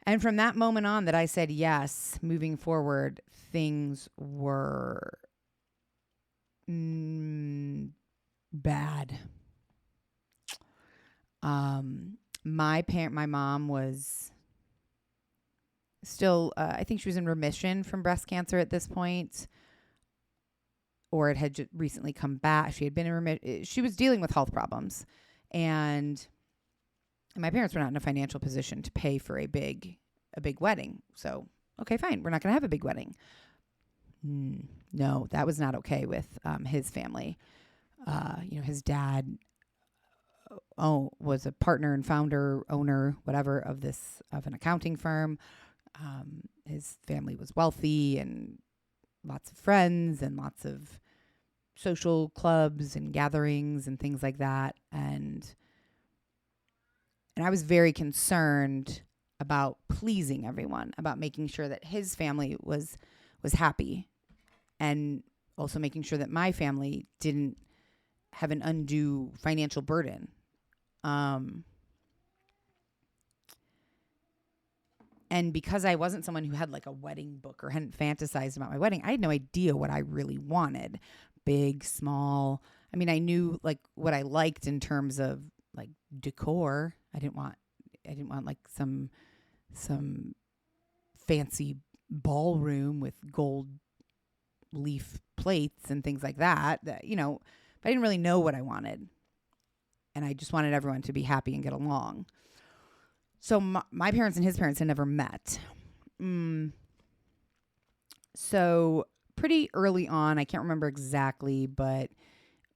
And from that moment on that I said yes, moving forward, things were bad. My mom was still, I think she was in remission from breast cancer at this point, or it had recently come back. She had been in remission. She was dealing with health problems, and my parents were not in a financial position to pay for a big wedding. So, okay, fine. We're not going to have a big wedding. No, that was not okay with his family. His dad was a partner and founder, owner, whatever, of an accounting firm. His family was wealthy and lots of friends and lots of social clubs and gatherings and things like that. And I was very concerned about pleasing everyone, about making sure that his family was happy, and also making sure that my family didn't have an undue financial burden. And because I wasn't someone who had like a wedding book or hadn't fantasized about my wedding, I had no idea what I really wanted. Big, small. I mean, I knew like what I liked in terms of like decor. I didn't want like some fancy ballroom with gold leaf plates and things like that, but I didn't really know what I wanted. And I just wanted everyone to be happy and get along. So my parents and his parents had never met. So pretty early on, I can't remember exactly, but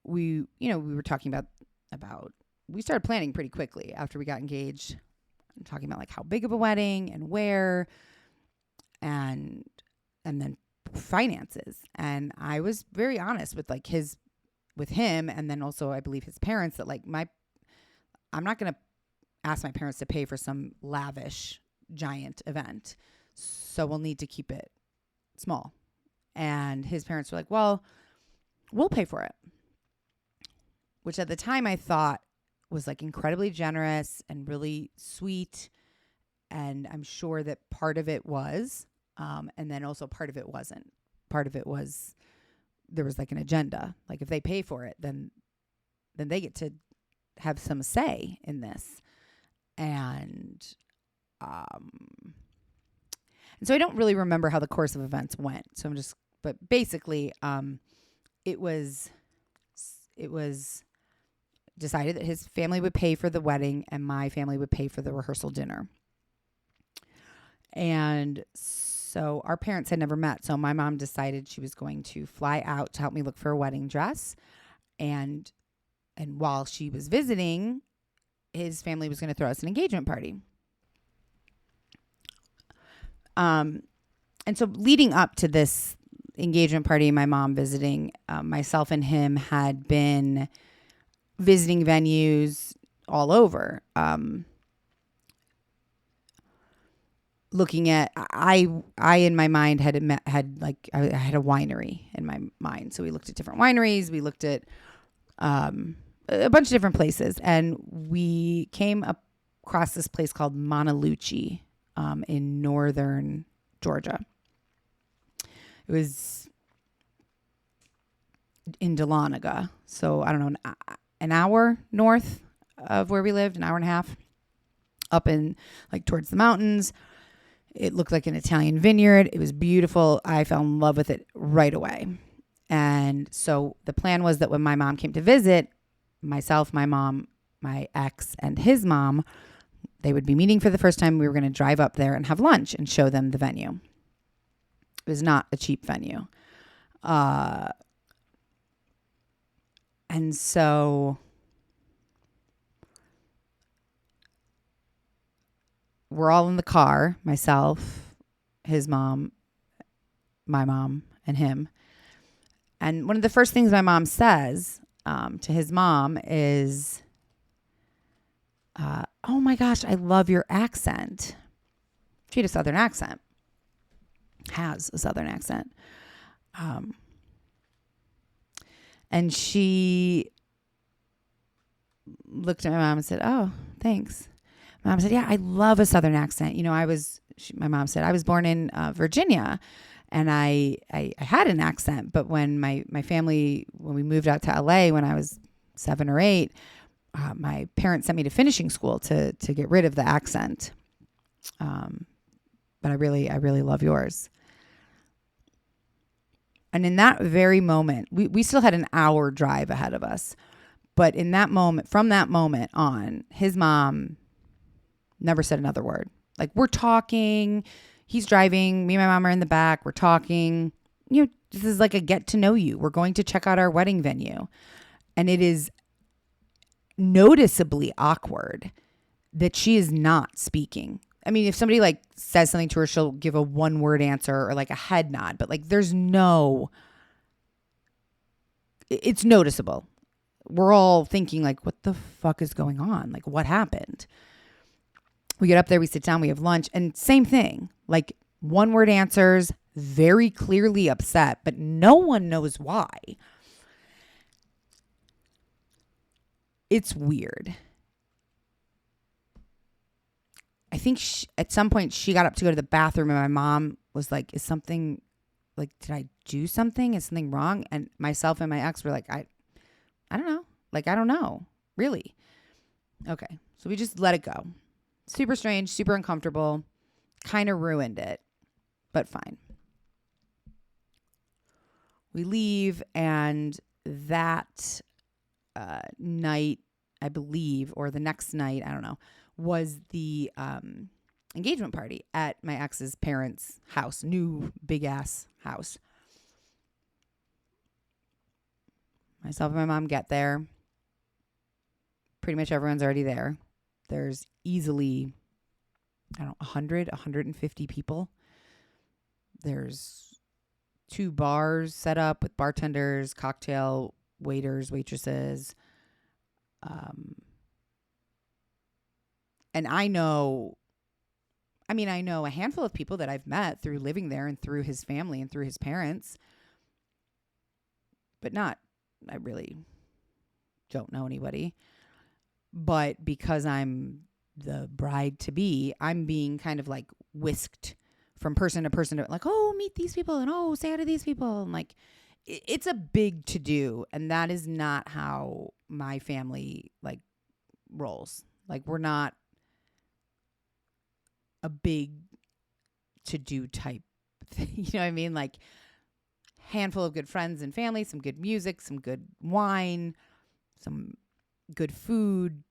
we were talking about we started planning pretty quickly after we got engaged. I'm talking about like how big of a wedding and where, and then finances. And I was very honest with like with him, and then also I believe his parents, that like I'm not going to ask my parents to pay for some lavish giant event. So we'll need to keep it small. And his parents were like, well, we'll pay for it. Which at the time I thought was like incredibly generous and really sweet. And I'm sure that part of it was, and then also part of it wasn't. Part of it was, there was like an agenda. Like if they pay for it, then they get to have some say in this. And so I don't really remember how the course of events went. So but basically, it was decided that his family would pay for the wedding and my family would pay for the rehearsal dinner. And so our parents had never met. So my mom decided she was going to fly out to help me look for a wedding dress. And while she was visiting, his family was going to throw us an engagement party. And so leading up to this engagement party, my mom visiting, myself and him had been visiting venues all over. Looking at, I in my mind had I had a winery in my mind. So we looked at different wineries. We looked at a bunch of different places, and we came across this place called Montalucci in northern Georgia. It was in Dahlonega, so I don't know, an hour north of where we lived, an hour and a half, up in like towards the mountains. It looked like an Italian vineyard. It was beautiful. I fell in love with it right away. And so the plan was that when my mom came to visit, myself, my mom, my ex, and his mom, they would be meeting for the first time. We were going to drive up there and have lunch and show them the venue. It was not a cheap venue. And so we're all in the car, myself, his mom, my mom, and him. And one of the first things my mom says to his mom is, oh my gosh, I love your accent. She had a Southern accent. Has a Southern accent. And she looked at my mom and said, oh, thanks. My mom said, yeah, I love a Southern accent. My mom said, I was born in Virginia, and I had an accent. But when my family, when we moved out to LA when I was 7 or 8, my parents sent me to finishing school to get rid of the accent. But I really love yours. And in that very moment, we still had an hour drive ahead of us. But in that moment, from that moment on, his mom never said another word. Like, we're talking, he's driving, me and my mom are in the back, we're talking. This is like a get to know you. We're going to check out our wedding venue. And it is noticeably awkward that she is not speaking. I mean, if somebody like says something to her, she'll give a one-word answer or like a head nod, but like it's noticeable. We're all thinking like, what the fuck is going on? Like, what happened? We get up there, we sit down, we have lunch, and same thing. Like, one word answers, very clearly upset, but no one knows why. It's weird. I think at some point she got up to go to the bathroom, and my mom was like, is something, like, did I do something? Is something wrong? And myself and my ex were like, I don't know. Like, I don't know. Really? Okay. So we just let it go. Super strange, super uncomfortable. Kind of ruined it, but fine. We leave, and that night, I believe, or the next night, I don't know, was the engagement party at my ex's parents' house, new big ass house. Myself and my mom get there. Pretty much everyone's already there. There's easily, 100, 150 people. There's 2 bars set up with bartenders, cocktail waiters, waitresses. And I know a handful of people that I've met through living there and through his family and through his parents, but I really don't know anybody. But because I'm the bride to be, I'm being kind of like whisked from person to person to like, oh, meet these people, and oh, say hi to these people. And like, it's a big to do. And that is not how my family like rolls. Like, we're not a big to do type thing. You know what I mean? Like, handful of good friends and family, some good music, some good wine, some good food,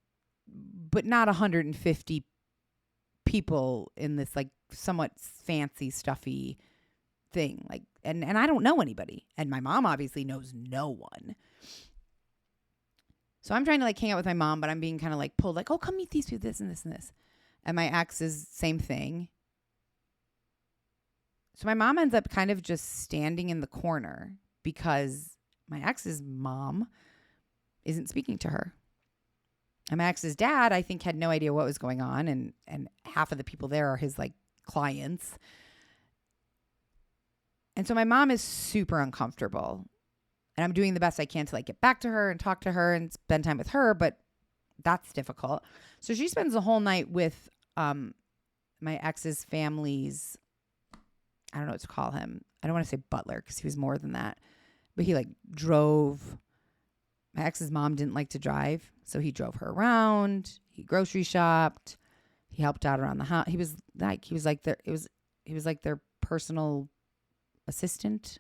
but not 150 people in this like somewhat fancy, stuffy thing. Like, and I don't know anybody. And my mom obviously knows no one. So I'm trying to like hang out with my mom, but I'm being kind of like pulled like, oh, come meet these people, this and this and this. And my ex is same thing. So my mom ends up kind of just standing in the corner because my ex's mom isn't speaking to her. And my ex's dad, I think, had no idea what was going on. And half of the people there are his like clients. And so my mom is super uncomfortable. And I'm doing the best I can to like get back to her and talk to her and spend time with her. But that's difficult. So she spends the whole night with my ex's family's, I don't know what to call him. I don't want to say butler because he was more than that. But he like drove. My ex's mom didn't like to drive. So he drove her around. He grocery shopped. He helped out around the house. He was like their personal assistant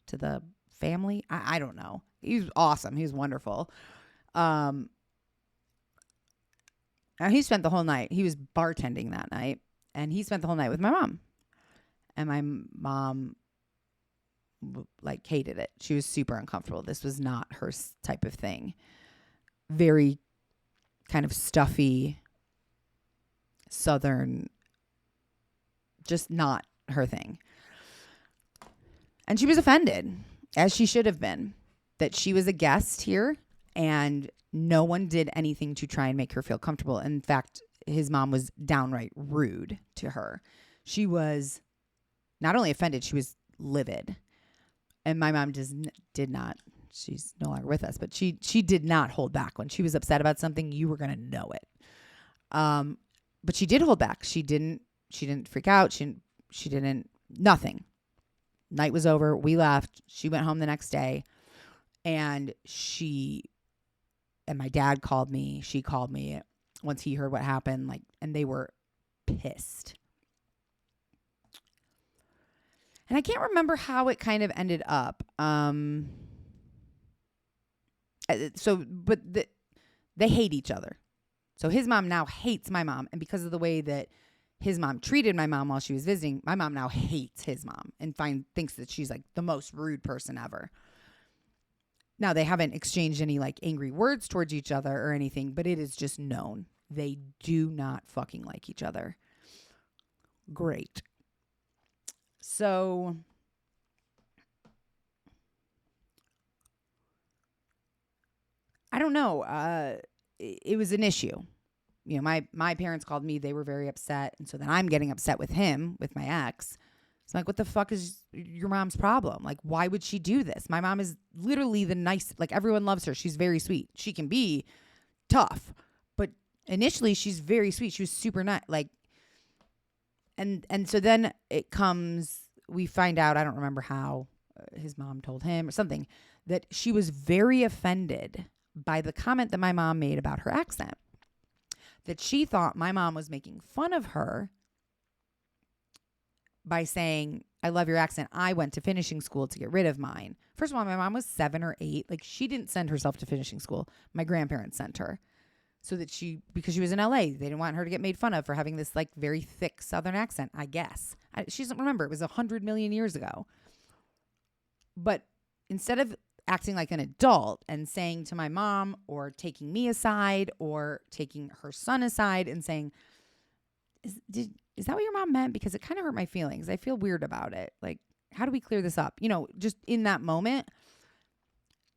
to the family. I don't know. He was awesome. He was wonderful. Now he spent the whole night. He was bartending that night, and he spent the whole night with my mom. And my mom like hated it. She was super uncomfortable. This was not her type of thing. Very kind of stuffy, Southern, just not her thing. And she was offended, as she should have been, that she was a guest here and no one did anything to try and make her feel comfortable. In fact, his mom was downright rude to her. She was not only offended, she was livid. And my mom did not, she's no longer with us, but she did not hold back. When she was upset about something, you were going to know it. But she did hold back. She didn't freak out. She didn't, nothing. Night was over. We left. She went home the next day, and my dad called me. She called me once he heard what happened, like, and they were pissed. And I can't remember how it kind of ended up. But they hate each other. So his mom now hates my mom. And because of the way that his mom treated my mom while she was visiting, my mom now hates his mom and thinks that she's like the most rude person ever. Now, they haven't exchanged any like angry words towards each other or anything, but it is just known. They do not fucking like each other. Great. So I don't know. It was an issue. my parents called me. They were very upset. And so then I'm getting upset with him, with my ex. It's like, what the fuck is your mom's problem? Like, why would she do this? My mom is literally the nice, like everyone loves her. She's very sweet. She can be tough, but initially she's very sweet. She was super nice. Like, and so then it comes, we find out, I don't remember how his mom told him or something, that she was very offended by the comment that my mom made about her accent. That she thought my mom was making fun of her by saying, I love your accent. I went to finishing school to get rid of mine. First of all, my mom was 7 or 8. Like, she didn't send herself to finishing school. My grandparents sent her so that because she was in LA, they didn't want her to get made fun of for having this like very thick Southern accent, I guess. She doesn't remember. It was 100 million years ago. But instead of acting like an adult and saying to my mom or taking me aside or taking her son aside and saying, is that what your mom meant? Because it kind of hurt my feelings. I feel weird about it. Like, how do we clear this up? Just in that moment,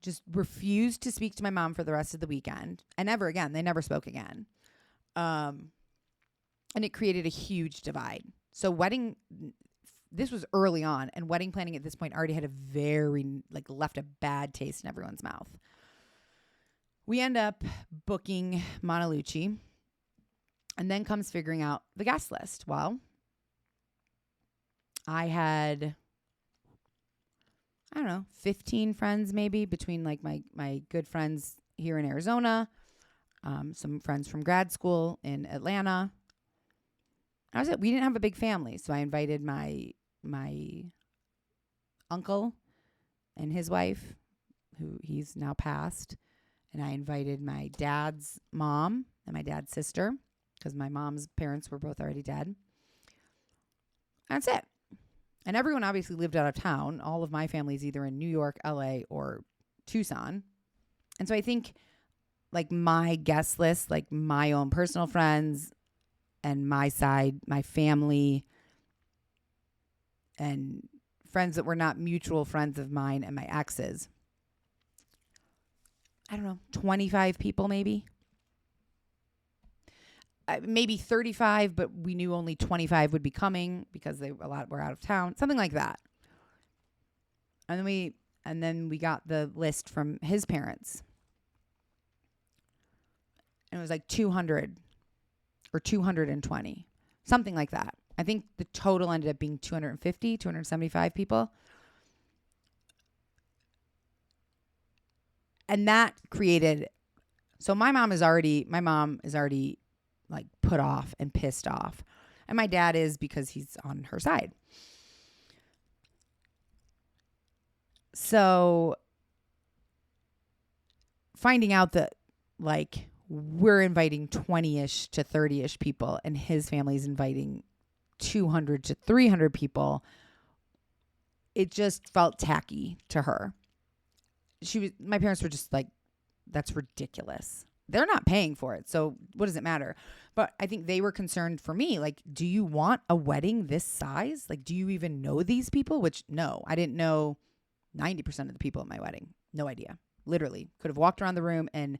just refused to speak to my mom for the rest of the weekend. And never again. They never spoke again. And it created a huge divide. So this was early on, and wedding planning at this point already had left a bad taste in everyone's mouth. We end up booking Montelucci. And then comes figuring out the guest list. Well, I had, 15 friends maybe, between like my good friends here in Arizona, some friends from grad school in Atlanta. That was it. We didn't have a big family. So I invited my uncle and his wife, who he's now passed. And I invited my dad's mom and my dad's sister, because my mom's parents were both already dead. That's it. And everyone obviously lived out of town. All of my family's either in New York, LA, or Tucson. And so I think like my guest list, like my own personal friends and my side, my family, and friends that were not mutual friends of mine and my exes, 25 people maybe. Maybe 35, but we knew only 25 would be coming because a lot were out of town, something like that. And then we got the list from his parents. And it was like 200 or 220, something like that. I think the total ended up being 250, 275 people. And that created, so my mom is already like put off and pissed off. And my dad is, because he's on her side. So finding out that like we're inviting 20-ish to 30-ish people and his family's inviting 200 to 300 people, it just felt tacky to her. My parents were just like, that's ridiculous. They're not paying for it. So what does it matter? But I think they were concerned for me. Like, do you want a wedding this size? Like, do you even know these people? Which, no, I didn't know 90% of the people at my wedding. No idea. Literally could have walked around the room and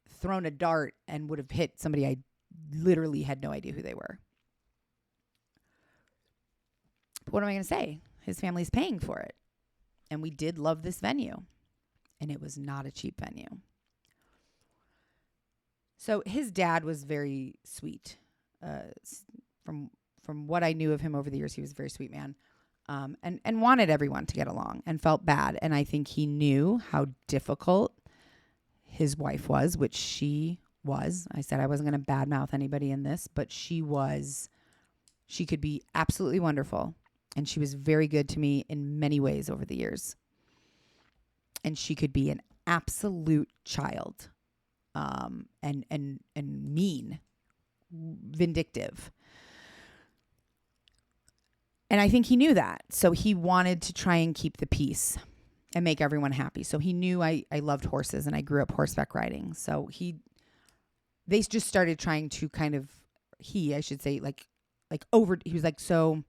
thrown a dart and would have hit somebody I literally had no idea who they were. But what am I going to say? His family's paying for it. And we did love this venue. And it was not a cheap venue. So his dad was very sweet. From what I knew of him over the years, he was a very sweet man, and wanted everyone to get along and felt bad. And I think he knew how difficult his wife was, which she was. I said I wasn't going to badmouth anybody in this, but she was. She could be absolutely wonderful, and she was very good to me in many ways over the years. And she could be an absolute child. And mean, vindictive. And I think he knew that. So he wanted to try and keep the peace and make everyone happy. So he knew I loved horses and I grew up horseback riding. So they just started trying to kind of, I should say, he was like, so,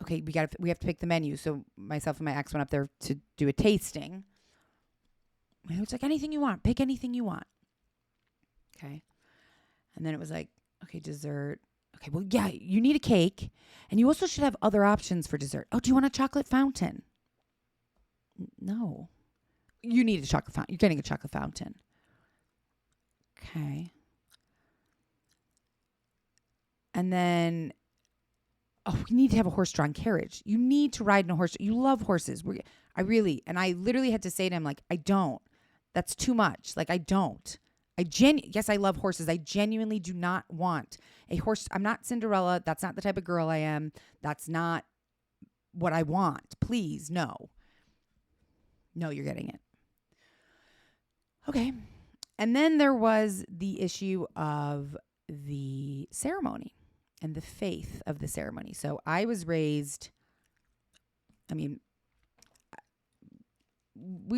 okay, we have to pick the menu. So myself and my ex went up there to do a tasting. And it was like, anything you want, pick anything you want. Okay. And then it was like, okay, dessert. Okay, well, yeah, you need a cake. And you also should have other options for dessert. Oh, do you want a chocolate fountain? No. You need a chocolate fountain. You're getting a chocolate fountain. Okay. And then, oh, we need to have a horse-drawn carriage. You need to ride in a horse. You love horses. I literally had to say to him, like, I don't. That's too much. Like, I don't. Yes, I love horses. I genuinely do not want a horse. I'm not Cinderella. That's not the type of girl I am. That's not what I want. Please, no. No, you're getting it. Okay. And then there was the issue of the ceremony and the faith of the ceremony. So I was raised, we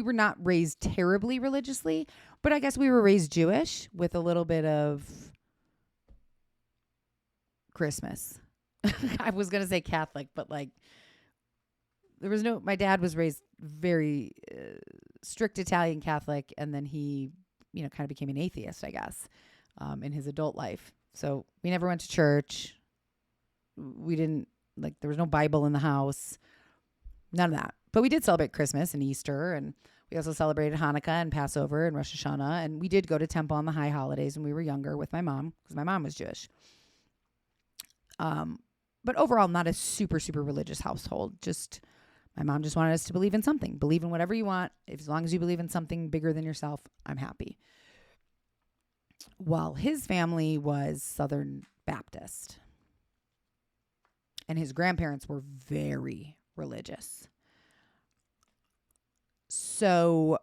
were not raised terribly religiously, but I guess we were raised Jewish with a little bit of Christmas. I was going to say Catholic, but like my dad was raised very strict Italian Catholic. And then he, kind of became an atheist, I guess, in his adult life. So we never went to church. We didn't there was no Bible in the house, none of that. But we did celebrate Christmas and Easter, and we also celebrated Hanukkah and Passover and Rosh Hashanah. And we did go to temple on the high holidays when we were younger with my mom, because my mom was Jewish. But overall, not a super, super religious household. Just my mom just wanted us to believe in something. Believe in whatever you want. As long as you believe in something bigger than yourself, I'm happy. Well, his family was Southern Baptist. And his grandparents were very religious. So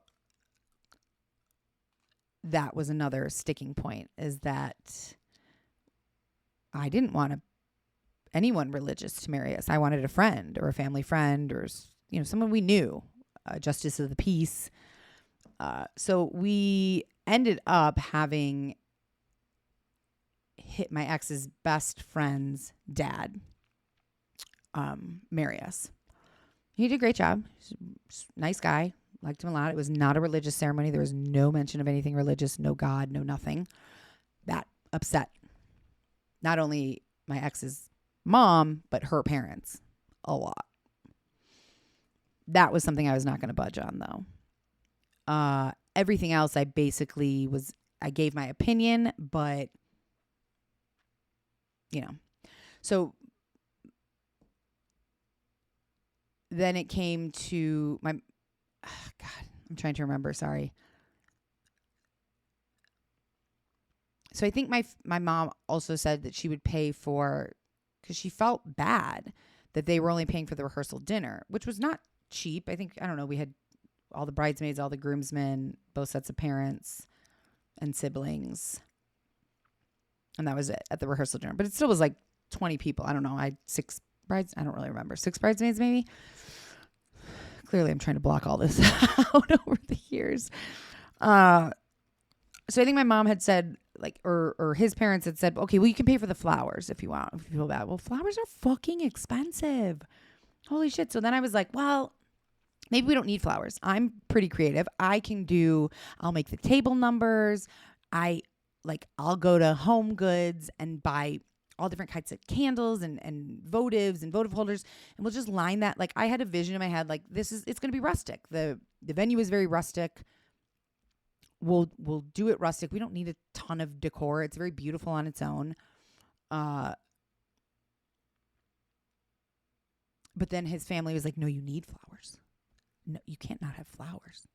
that was another sticking point, is that I didn't want anyone religious to marry us. I wanted a friend or a family friend or, someone we knew, justice of the peace. So we ended up having my ex's best friend's dad marry us. He did a great job. He's a nice guy. Liked him a lot. It was not a religious ceremony. There was no mention of anything religious, no God, no nothing. That upset not only my ex's mom, but her parents a lot. That was something I was not going to budge on, though. Everything else, I gave my opinion, but, So then it came to I'm trying to remember. Sorry. So I think my mom also said that she would pay for, because she felt bad that they were only paying for the rehearsal dinner, which was not cheap. I think, I don't know, we had all the bridesmaids, all the groomsmen, both sets of parents and siblings. And that was it at the rehearsal dinner. But it still was like 20 people. I don't know. I had 6 brides. I don't really remember. 6 bridesmaids maybe. Clearly, I'm trying to block all this out over the years. So I think my mom had said, or his parents had said, okay, well, you can pay for the flowers if you want, if you feel bad. Well, flowers are fucking expensive. Holy shit. So then I was like, well, maybe we don't need flowers. I'm pretty creative. I'll make the table numbers. I'll go to Home Goods and buy all different kinds of candles and votives and votive holders. And we'll just line that. I had a vision in my head, it's going to be rustic. The venue is very rustic. We'll do it rustic. We don't need a ton of decor. It's very beautiful on its own. But then his family was like, no, you need flowers. No, you can't not have flowers.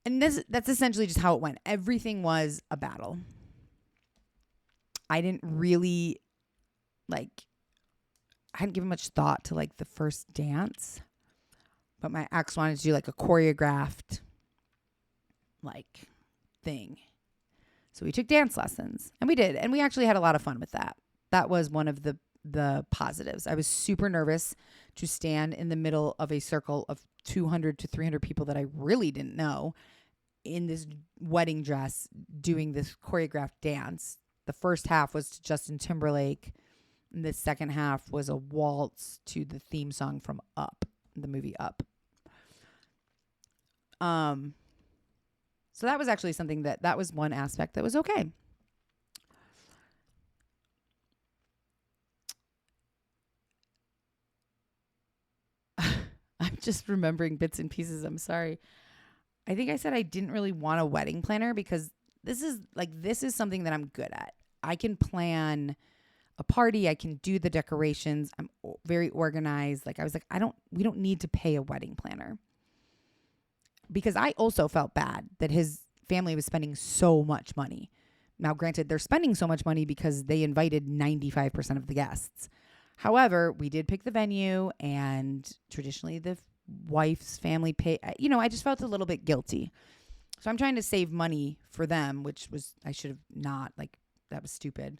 And that's essentially just how it went. Everything was a battle. I didn't really I hadn't given much thought to the first dance, but my ex wanted to do a choreographed thing. So we took dance lessons, and we did. And we actually had a lot of fun with that. That was one of the positives. I was super nervous to stand in the middle of a circle of 200 to 300 people that I really didn't know in this wedding dress doing this choreographed dance. The first half was to Justin Timberlake, and the second half was a waltz to the theme song from Up, the movie Up. So that was actually something that was one aspect that was okay. just remembering bits and pieces. I'm sorry. I think I said I didn't really want a wedding planner because this is something that I'm good at. I can plan a party. I can do the decorations. I'm very organized. Like I was like, we don't need to pay a wedding planner, because I also felt bad that his family was spending so much money. Now, granted, they're spending so much money because they invited 95% of the guests. However, we did pick the venue, and traditionally the wife's family pay. I just felt a little bit guilty. So I'm trying to save money for them, which was, I should have not, like, that was stupid.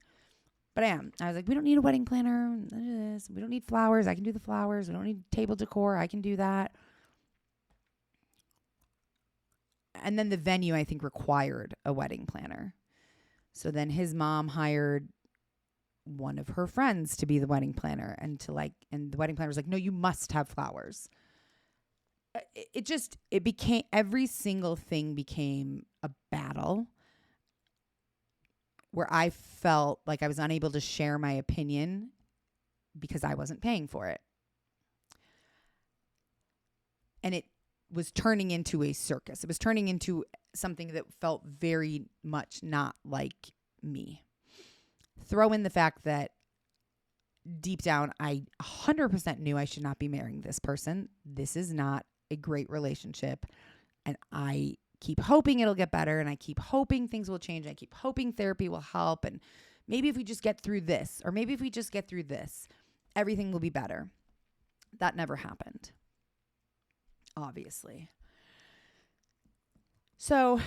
But I am. I was like, we don't need a wedding planner. We don't need flowers. I can do the flowers. We don't need table decor. I can do that. And then the venue, I think, required a wedding planner. So then his mom hired one of her friends to be the wedding planner, and the wedding planner was like, no, you must have flowers. It became, every single thing became a battle where I felt like I was unable to share my opinion because I wasn't paying for it. And it was turning into a circus. It was turning into something that felt very much not like me. Throw in the fact that deep down, I 100% knew I should not be marrying this person. This is not a great relationship. And I keep hoping it'll get better. And I keep hoping things will change. I keep hoping therapy will help. And maybe if we just get through this, or maybe if we just get through this, everything will be better. That never happened, obviously. So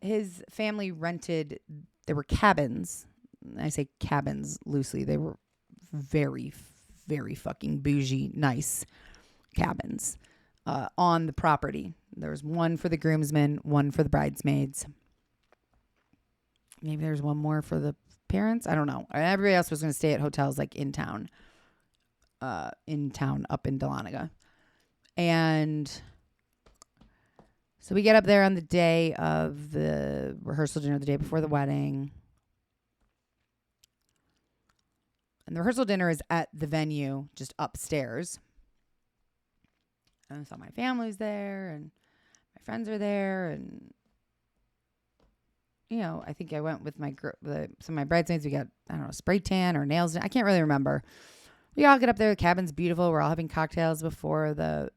his family rented, there were cabins. I say cabins loosely. They were very, very fucking bougie, nice cabins on the property. There was one for the groomsmen, one for the bridesmaids. Maybe there's one more for the parents. I don't know. Everybody else was going to stay at hotels like in town up in Dahlonega. And so we get up there on the day of the rehearsal dinner, the day before the wedding. And the rehearsal dinner is at the venue, just upstairs. And so my family's there, and my friends are there, and I think I went with some of my bridesmaids. We got, I don't know, spray tan or nails. I can't really remember. We all get up there. The cabin's beautiful. We're all having cocktails before the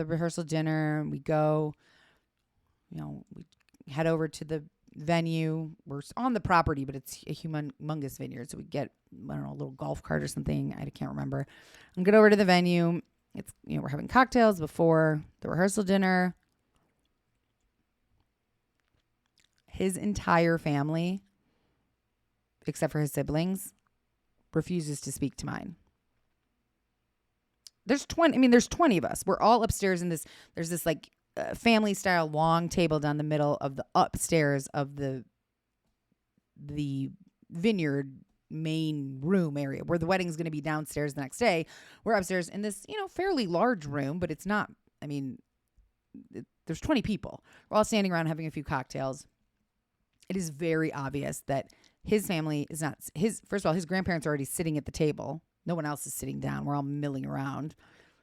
rehearsal dinner. We go, we head over to the venue. We're on the property, but it's a humongous vineyard. So we get, I don't know, a little golf cart or something. I can't remember. And get over to the venue. It's, we're having cocktails before the rehearsal dinner. His entire family, except for his siblings, refuses to speak to mine. There's 20 of us. We're all upstairs in this. There's this like family style long table down the middle of the upstairs of the vineyard main room area where the wedding's going to be downstairs the next day. We're upstairs in this, fairly large room, but it's not, there's 20 people. We're all standing around having a few cocktails. It is very obvious that his family is not first of all, his grandparents are already sitting at the table. No one else is sitting down. We're all milling around.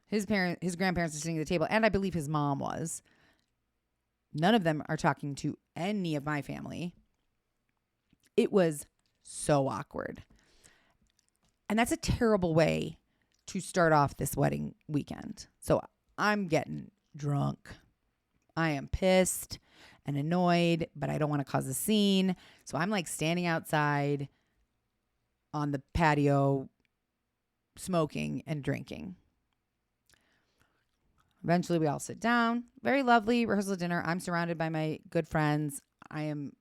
His grandparents are sitting at the table, and I believe his mom was. None of them are talking to any of my family. It was so awkward. And that's a terrible way to start off this wedding weekend. So I'm getting drunk. I am pissed and annoyed, but I don't want to cause a scene. So I'm like standing outside on the patio, smoking and drinking. Eventually we all sit down. Very lovely rehearsal dinner. I'm surrounded by my good friends. I am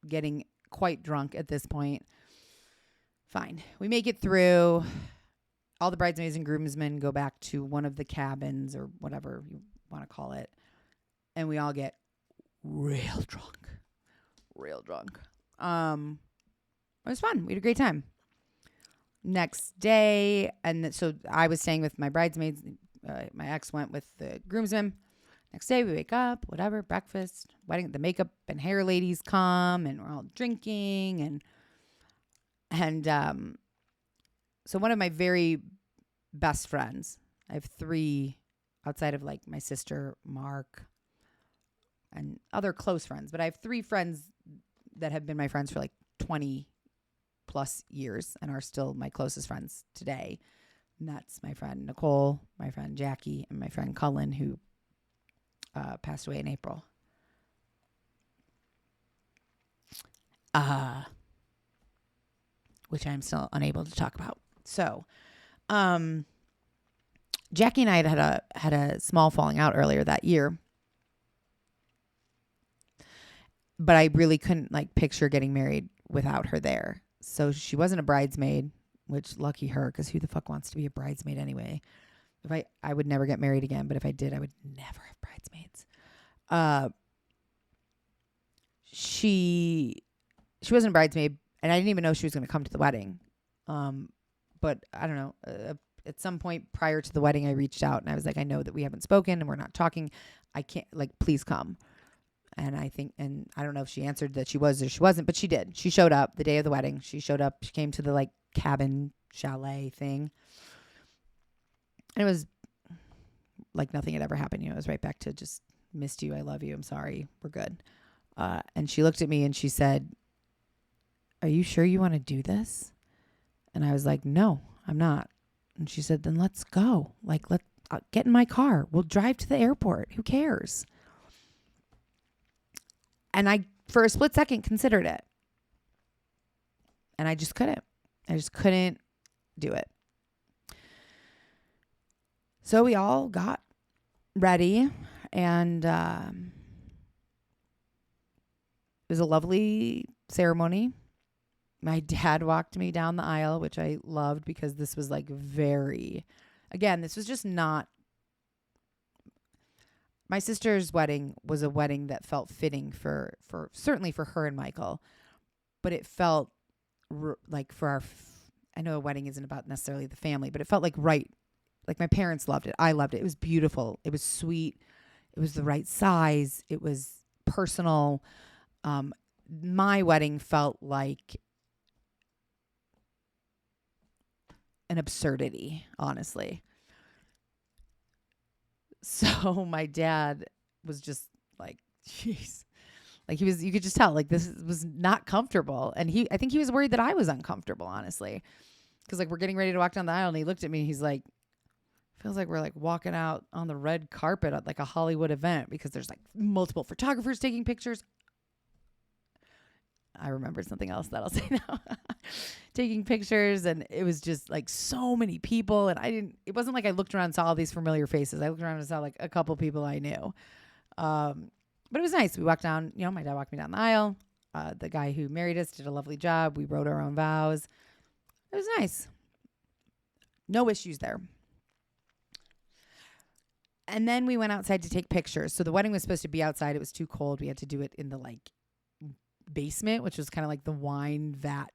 getting quite drunk at this point. Fine. We make it through. All the bridesmaids and groomsmen go back to one of the cabins or whatever you want to call it. And we all get real drunk. It was fun. We had a great time. Next day, and so I was staying with my bridesmaids. My ex went with the groomsmen. Next day, we wake up, whatever, breakfast, wedding. The makeup and hair ladies come, and we're all drinking, and So one of my very best friends, I have 3 outside of like my sister, Mark, and other close friends, but I have 3 friends that have been my friends for like 20 plus years and are still my closest friends today. And that's my friend Nicole, my friend Jackie, and my friend Cullen, who passed away in April. Which I'm still unable to talk about. So, Jackie and I had a small falling out earlier that year, but I really couldn't like picture getting married without her there. So she wasn't a bridesmaid, which lucky her, because who the fuck wants to be a bridesmaid anyway? If I would never get married again, but if I did, I would never have bridesmaids. She wasn't a bridesmaid, and I didn't even know she was going to come to the wedding. But I don't know. At some point prior to the wedding, I reached out and I was like, I know that we haven't spoken and we're not talking. I can't, like, please come. And I don't know if she answered that she was or she wasn't, but she did. She showed up the day of the wedding. She showed up. She came to the like cabin chalet thing. And it was like nothing had ever happened. You know, it was right back to just missed you. I love you. I'm sorry. We're good. And she looked at me and she said, are you sure you want to do this? And I was like, no, I'm not. And she said, then let's go. Like, get in my car. We'll drive to the airport. Who cares? And I, for a split second, considered it. And I just couldn't. I just couldn't do it. So we all got ready, and it was a lovely ceremony. My dad walked me down the aisle, which I loved because this was like this was just not. My sister's wedding was a wedding that felt fitting for certainly for her and Michael, but it felt like for our, I know a wedding isn't about necessarily the family, but it felt like right. Like my parents loved it. I loved it. It was beautiful. It was sweet. It was the right size. It was personal. My wedding felt like an absurdity, honestly. So my dad was just like, jeez. Like you could just tell, like this was not comfortable. And I think he was worried that I was uncomfortable, honestly. Because like we're getting ready to walk down the aisle and he looked at me and he's like, feels like we're like walking out on the red carpet at like a Hollywood event because there's like multiple photographers taking pictures. I remembered something else that I'll say now. Taking pictures, and it was just like so many people, and it wasn't like I looked around and saw all these familiar faces. I looked around and saw like a couple people I knew. But it was nice. We walked down, my dad walked me down the aisle. The guy who married us did a lovely job. We wrote our own vows. It was nice. No issues there. And then we went outside to take pictures. So the wedding was supposed to be outside. It was too cold. We had to do it in the like basement, which was kind of like the wine vat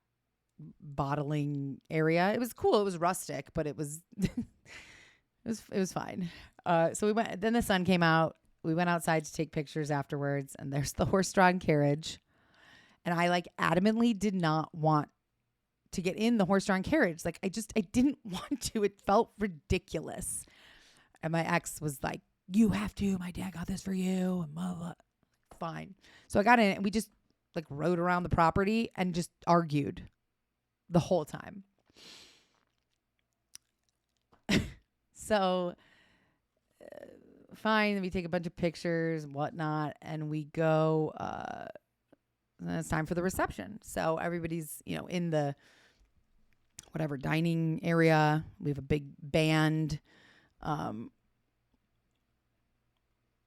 bottling area. It was cool. It was rustic, but it was it was fine. So we went. Then the sun came out. We went outside to take pictures afterwards, and there's the horse-drawn carriage. And I like adamantly did not want to get in the horse-drawn carriage. Like I didn't want to. It felt ridiculous. And my ex was like, you have to. My dad got this for you. And blah, blah. Fine. So I got in and we just like rode around the property and just argued the whole time. So fine. We take a bunch of pictures and whatnot. And we go, and it's time for the reception. So everybody's, in the whatever dining area. We have a big band.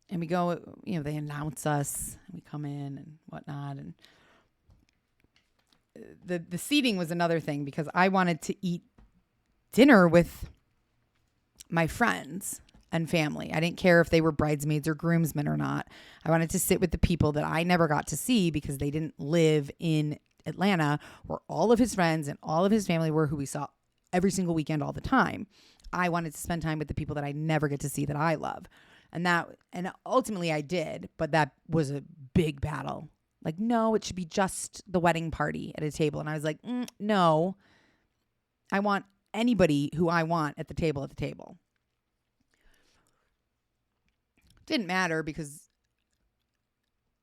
And we go, they announce us and we come in and whatnot. And the seating was another thing because I wanted to eat dinner with my friends and family. I didn't care if they were bridesmaids or groomsmen or not. I wanted to sit with the people that I never got to see because they didn't live in Atlanta, where all of his friends and all of his family were, who we saw every single weekend all the time. I wanted to spend time with the people that I never get to see that I love. And ultimately I did, but that was a big battle. Like, no, it should be just the wedding party at a table. And I was like, no, I want anybody who I want at the table. Didn't matter because,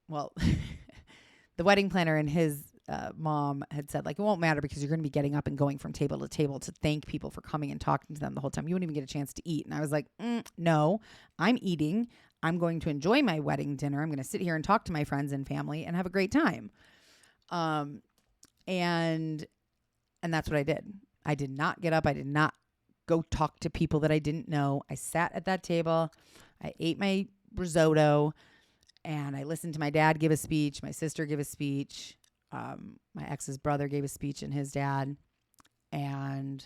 well, the wedding planner and his mom had said, like, it won't matter because you're going to be getting up and going from table to table to thank people for coming and talking to them the whole time. You wouldn't even get a chance to eat. And I was like, no, I'm eating. I'm going to enjoy my wedding dinner. I'm going to sit here and talk to my friends and family and have a great time. And that's what I did. I did not get up. I did not go talk to people that I didn't know. I sat at that table. I ate my risotto and I listened to my dad give a speech. My sister give a speech. My ex's brother gave a speech and his dad, and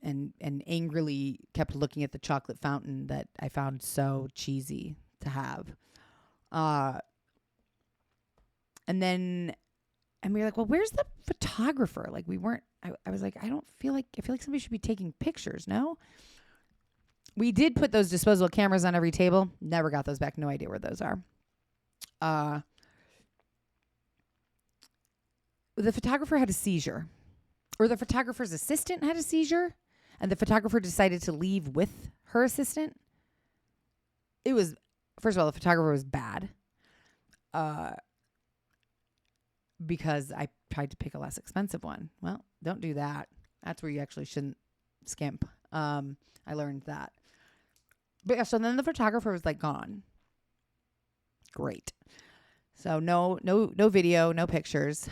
angrily kept looking at the chocolate fountain that I found so cheesy to have. And we were like, well, where's the photographer? Like I was like, I feel like somebody should be taking pictures. No, we did put those disposable cameras on every table. Never got those back. No idea where those are. The photographer had a seizure, or the photographer's assistant had a seizure, and the photographer decided to leave with her assistant. It was, first of all, the photographer was bad, because I tried to pick a less expensive one. Well, don't do that. That's where you actually shouldn't skimp. I learned that. But yeah, so then the photographer was like gone. Great. So no video, no pictures.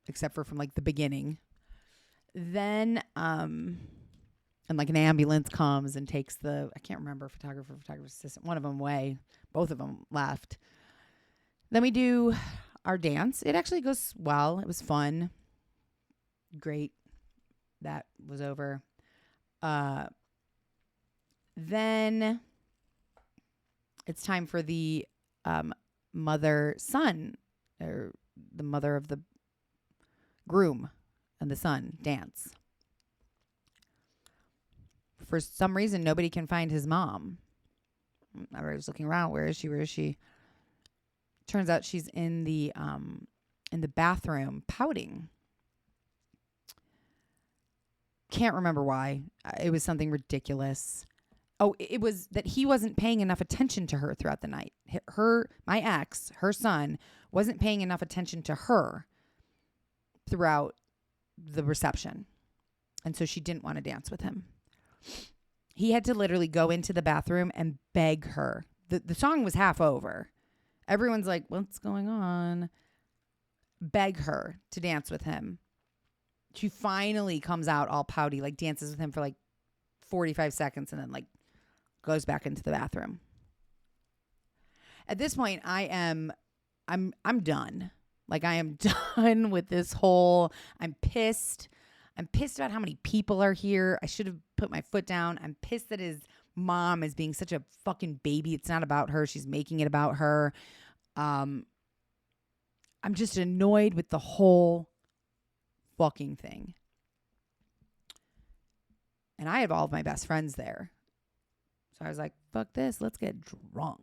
Except for from like the beginning. Then, and like an ambulance comes and takes I can't remember, photographer assistant, one of them away. Both of them left. Then we do our dance. It actually goes well. It was fun. Great. That was over. Then it's time for the, mother-son, or the mother of the groom and the son dance. For some reason, nobody can find his mom. Everybody's looking around. Where is she? Turns out she's in the bathroom pouting. Can't remember why. It was something ridiculous. Oh, it was that he wasn't paying enough attention to her throughout the night. My ex, her son, wasn't paying enough attention to her throughout the reception. And so she didn't want to dance with him. He had to literally go into the bathroom and beg her. The song was half over. Everyone's like, what's going on? Beg her to dance with him. She finally comes out all pouty, like dances with him for like 45 seconds and then like goes back into the bathroom. At this point, I'm done. Like, I am done with this whole, I'm pissed. I'm pissed about how many people are here. I should have put my foot down. I'm pissed that his mom is being such a fucking baby. It's not about her. She's making it about her. I'm just annoyed with the whole fucking thing. And I have all of my best friends there. So I was like, fuck this. Let's get drunk.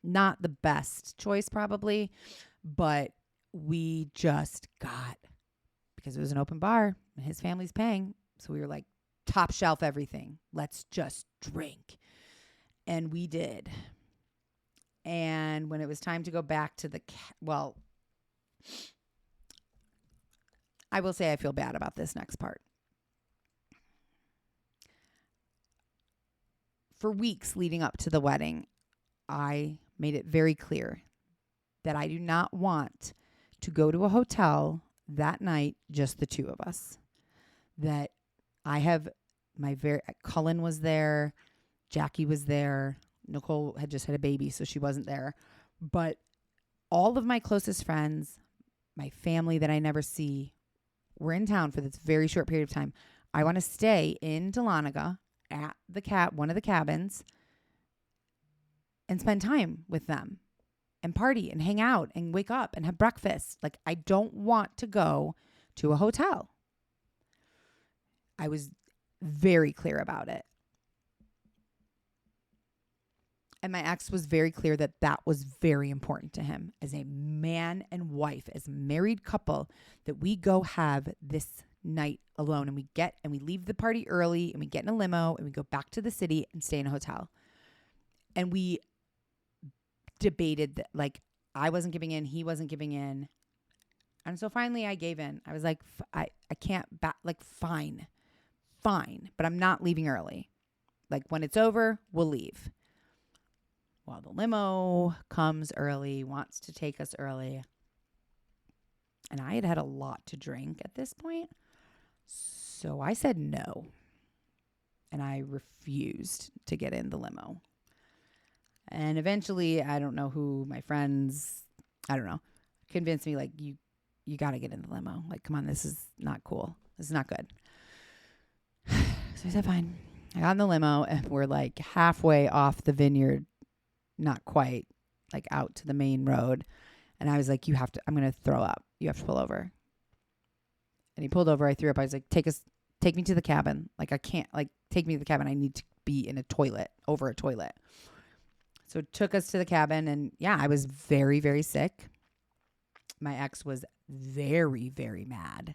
Not the best choice probably, but we just got, because it was an open bar and his family's paying. So we were like, top shelf everything. Let's just drink. And we did. And when it was time to go back to I will say I feel bad about this next part. For weeks leading up to the wedding, I made it very clear that I do not want to go to a hotel that night, just the two of us. That I have Cullen was there, Jackie was there, Nicole had just had a baby, so she wasn't there. But all of my closest friends, my family that I never see, were in town for this very short period of time. I want to stay in Dahlonega at one of the cabins and spend time with them and party and hang out and wake up and have breakfast. Like, I don't want to go to a hotel. I was very clear about it. And my ex was very clear that that was very important to him as a man and wife, as a married couple, that we go have this night alone and we leave the party early and we get in a limo and we go back to the city and stay in a hotel. And we debated that, like, I wasn't giving in, he wasn't giving in. And so finally I gave in. I was like, I can't fine, but I'm not leaving early. Like, when it's over, we'll leave. Well, the limo comes early, wants to take us early. And I had had a lot to drink at this point. So I said no. And I refused to get in the limo. And eventually, I don't know who, my friends, I don't know, convinced me, like, you got to get in the limo. Like, come on, this is not cool. This is not good. So I said, fine. I got in the limo and we're like halfway off the vineyard. Not quite, like out to the main road. And I was like, I'm going to throw up. You have to pull over. And he pulled over. I threw up. I was like, take me to the cabin. Like, I can't, like, take me to the cabin. I need to be in a toilet, over a toilet. So it took us to the cabin. And yeah, I was very, very sick. My ex was very, very mad.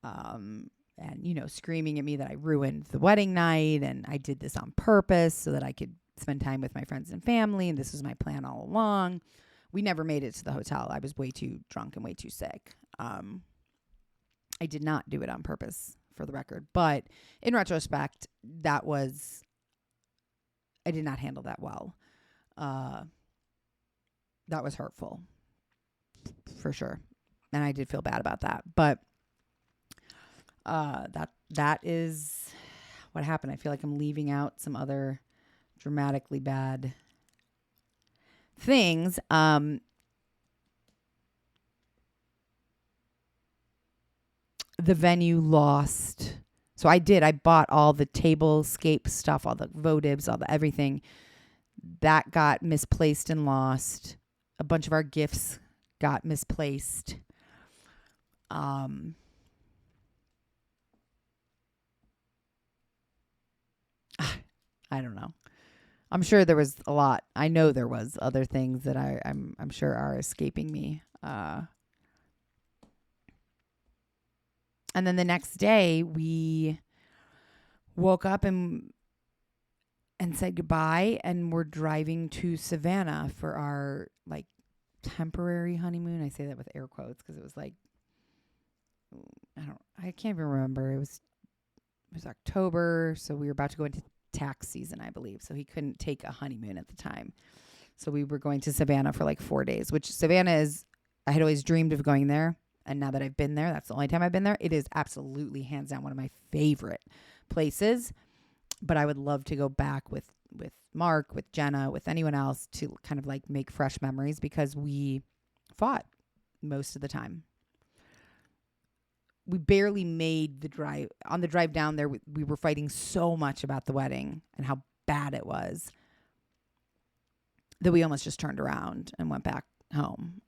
And, screaming at me that I ruined the wedding night. And I did this on purpose so that I could spend time with my friends and family. And this was my plan all along. We never made it to the hotel. I was way too drunk and way too sick. I did not do it on purpose, for the record. But in retrospect, I did not handle that well. That was hurtful, for sure. And I did feel bad about that. But that is what happened. I feel like I'm leaving out some other dramatically bad things. The venue lost. So I bought all the tablescape stuff, all the votives, all the everything. That got misplaced and lost. A bunch of our gifts got misplaced. I don't know. I'm sure there was a lot. I know there was other things that I'm sure are escaping me. And then the next day we woke up and said goodbye, and we're driving to Savannah for our like temporary honeymoon. I say that with air quotes because it was like, I can't even remember. It was October, so we were about to go into tax season, I believe. So he couldn't take a honeymoon at the time. So we were going to Savannah for like 4 days, which Savannah is, I had always dreamed of going there. And now that I've been there, that's the only time I've been there. It is absolutely hands down one of my favorite places. But I would love to go back with Mark, with Jenna, with anyone else to kind of like make fresh memories because we fought most of the time. We barely made the drive. On the drive down there, we were fighting so much about the wedding and how bad it was that we almost just turned around and went back home.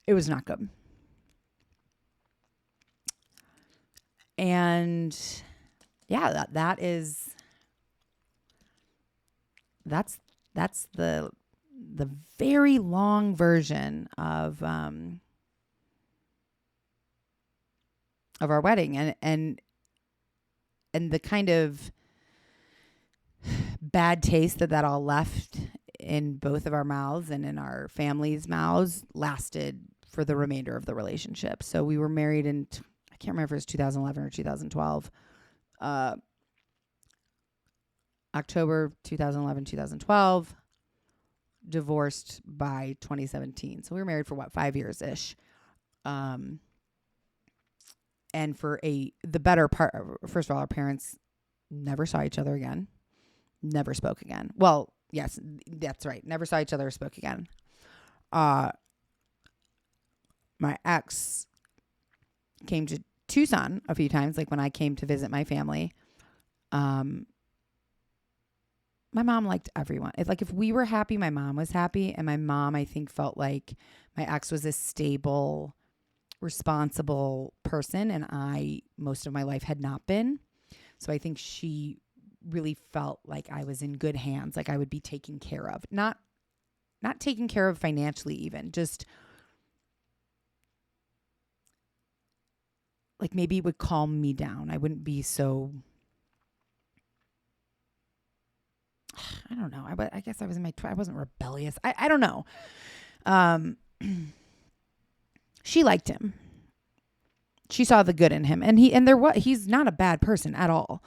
It was not good. And yeah, that's the very long version of our wedding and the kind of bad taste that all left in both of our mouths and in our family's mouths lasted for the remainder of the relationship. So we were married in, I can't remember if it was 2011 or 2012. October 2011, 2012, divorced by 2017. So we were married for 5 years-ish. And for the better part, first of all, our parents never saw each other again, never spoke again. Well, yes, that's right. Never saw each other or spoke again. My ex came to Tucson a few times, like when I came to visit my family. My mom liked everyone. It's like if we were happy, my mom was happy. And my mom, I think, felt like my ex was a stable, responsible person. And I, most of my life, had not been. So I think she really felt like I was in good hands, like I would be taken care of. Not taken care of financially even, just like maybe it would calm me down. I wouldn't be so, I don't know. I guess I was I wasn't rebellious. I don't know. She liked him. She saw the good in him, and he's not a bad person at all.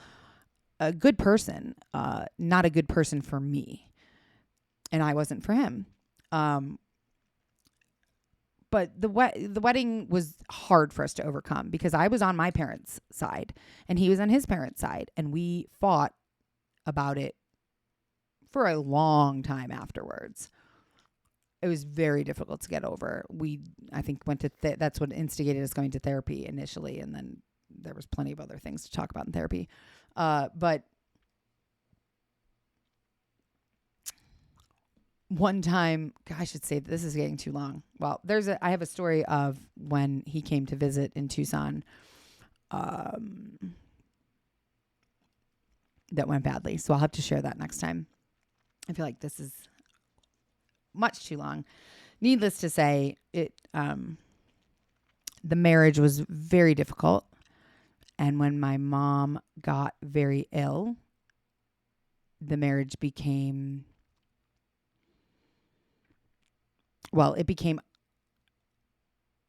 A good person, not a good person for me, and I wasn't for him. But the wedding was hard for us to overcome because I was on my parents' side and he was on his parents' side, and we fought about it for a long time afterwards. It was very difficult to get over. I think, went to that's what instigated us going to therapy initially, and then there was plenty of other things to talk about in therapy. But one time, I should say this is getting too long. Well, I have a story of when he came to visit in Tucson, that went badly. So I'll have to share that next time. I feel like this is much too long. Needless to say, the marriage was very difficult. And when my mom got very ill, the marriage became, it became,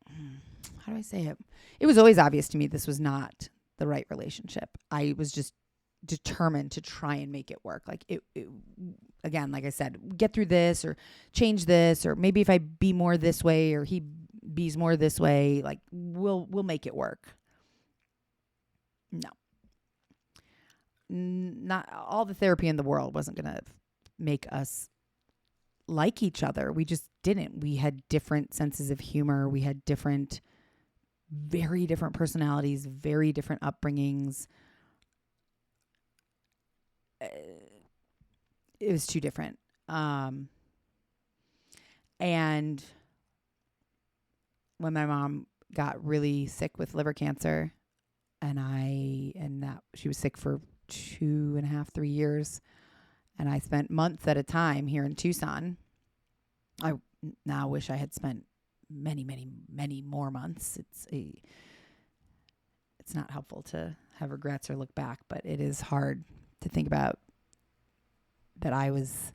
how do I say it? It was always obvious to me this was not the right relationship. I was just determined to try and make it work. Like it again, like I said, get through this or change this, or maybe if I be more this way or he bees more this way, like we'll make it work. No. Not all the therapy in the world wasn't going to make us like each other. We just didn't. We had different senses of humor. We had very different personalities, very different upbringings. It was too different. And when my mom got really sick with liver cancer, and that she was sick for 2.5, 3 years, and I spent months at a time here in Tucson. I now wish I had spent many, many, many more months. It's not helpful to have regrets or look back, but it is hard to think about that I was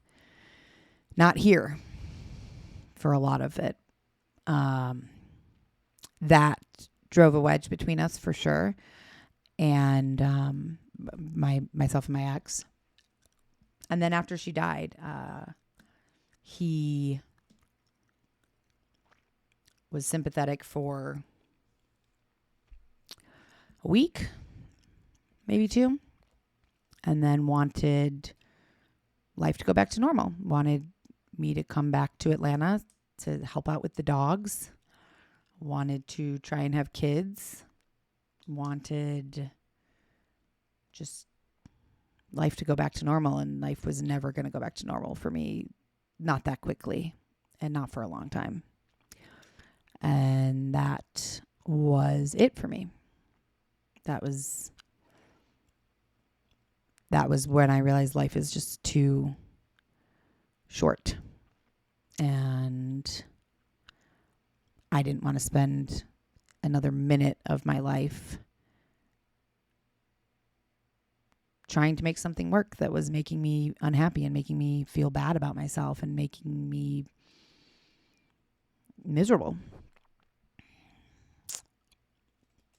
not here for a lot of it. That drove a wedge between us for sure. And myself and my ex. And then after she died, he was sympathetic for a week, maybe 2, and then wanted life to go back to normal. Wanted me to come back to Atlanta to help out with the dogs. Wanted to try and have kids. Wanted just life to go back to normal, and life was never going to go back to normal for me. Not that quickly, and not for a long time. And that was it for me. That was when I realized life is just too short. And I didn't want to spend another minute of my life trying to make something work that was making me unhappy and making me feel bad about myself and making me miserable.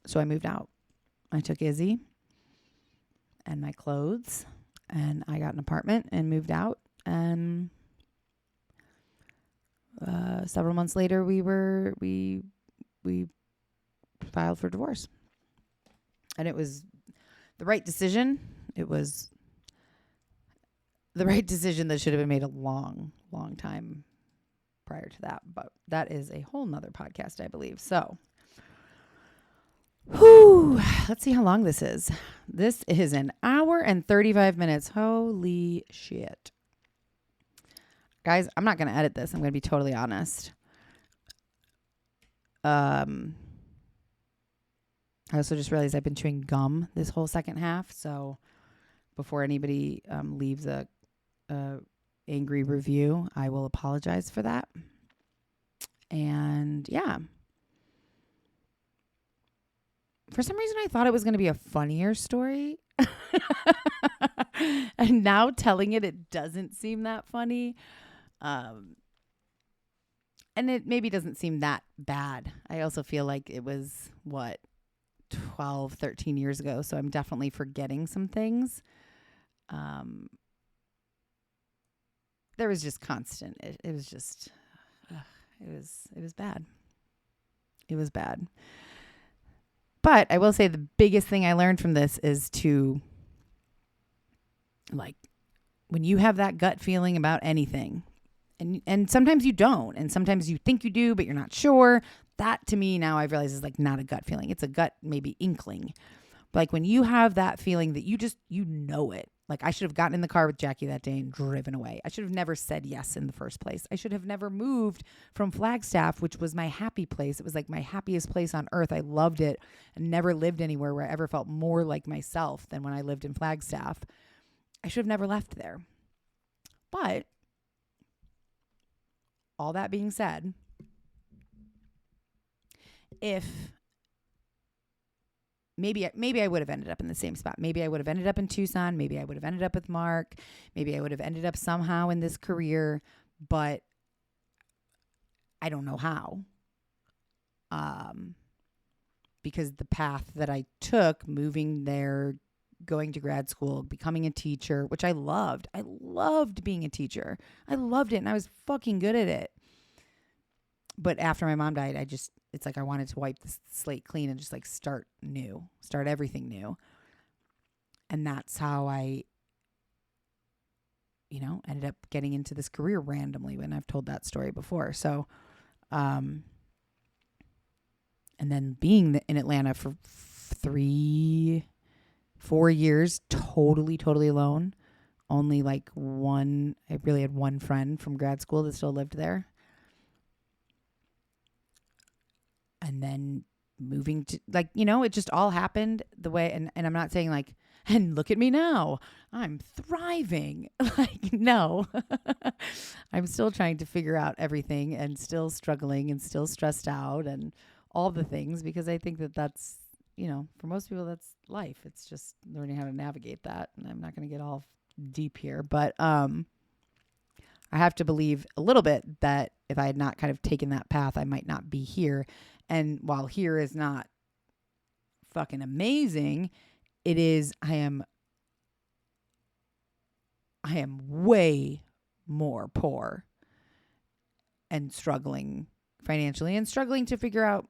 So I moved out. I took Izzy and my clothes, and I got an apartment and moved out. And several months later, we filed for divorce. And it was the right decision. It was the right decision that should have been made a long, long time prior to that. But that is a whole nother podcast, I believe. So, let's see how long this is. This is 1 hour and 35 minutes. Holy shit. Guys, I'm not going to edit this. I'm going to be totally honest. I also just realized I've been chewing gum this whole second half, so before anybody leaves a angry review, I will apologize for that. And yeah. For some reason, I thought it was going to be a funnier story. And now telling it doesn't seem that funny. And it maybe doesn't seem that bad. I also feel like it was, 12, 13 years ago. So I'm definitely forgetting some things. There was just constant. It was just, it was bad. It was bad. But I will say the biggest thing I learned from this is to, like, when you have that gut feeling about anything, and sometimes you don't, and sometimes you think you do, but you're not sure. That to me now I've realized is like not a gut feeling. It's a gut maybe inkling. But like when you have that feeling that you know it. Like I should have gotten in the car with Jackie that day and driven away. I should have never said yes in the first place. I should have never moved from Flagstaff, which was my happy place. It was like my happiest place on earth. I loved it and never lived anywhere where I ever felt more like myself than when I lived in Flagstaff. I should have never left there. But all that being said, if maybe I would have ended up in the same spot. Maybe I would have ended up in Tucson. Maybe I would have ended up with Mark. Maybe I would have ended up somehow in this career, but I don't know how. Because the path that I took, moving there, going to grad school, becoming a teacher, which I loved. I loved being a teacher. I loved it, and I was fucking good at it. But after my mom died, it's like I wanted to wipe the slate clean and just like start everything new. And that's how I, ended up getting into this career randomly, when I've told that story before. So, and then being in Atlanta for 3-4 years, totally alone. Only I really had one friend from grad school that still lived there. And then moving to it just all happened the way, and I'm not saying like, and look at me now, I'm thriving. Like, no, I'm still trying to figure out everything and still struggling and still stressed out and all the things, because I think that's, for most people, that's life. It's just learning how to navigate that. And I'm not going to get all deep here, but, I have to believe a little bit that if I had not kind of taken that path, I might not be here. And while here is not fucking amazing, it is, I am way more poor and struggling financially and struggling to figure out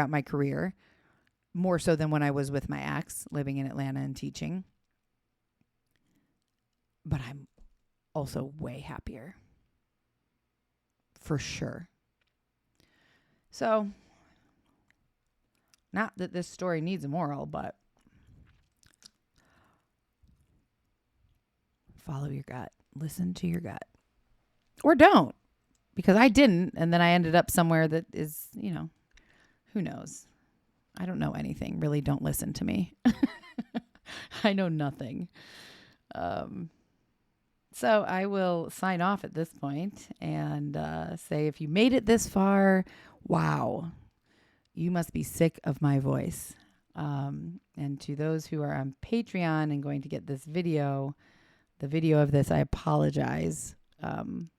my career more so than when I was with my ex living in Atlanta and teaching. But I'm also way happier. For sure. So, not that this story needs a moral, but follow your gut. Listen to your gut. Or don't. Because I didn't, and then I ended up somewhere that is, who knows? I don't know anything. Really, don't listen to me. I know nothing. So I will sign off at this point and say, if you made it this far, wow, you must be sick of my voice. And to those who are on Patreon and going to get this video, the video of this, I apologize.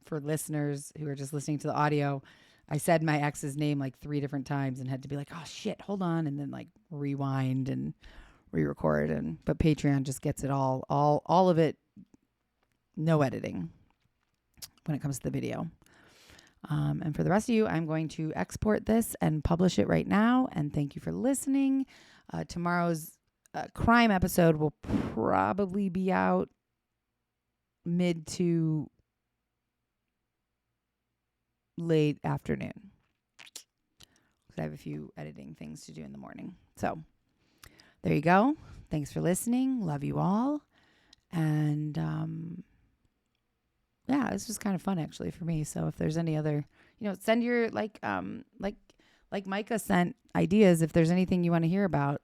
For listeners who are just listening to the audio, I said my ex's name like 3 different times and had to be like, oh shit, hold on. And then like rewind and re-record. But Patreon just gets it all of it. No editing when it comes to the video. And for the rest of you, I'm going to export this and publish it right now. And thank you for listening. Tomorrow's crime episode will probably be out mid to late afternoon. Because I have a few editing things to do in the morning. So there you go. Thanks for listening. Love you all. And yeah, it's just kind of fun actually for me. So if there's any other, send your like Micah sent ideas. If there's anything you want to hear about,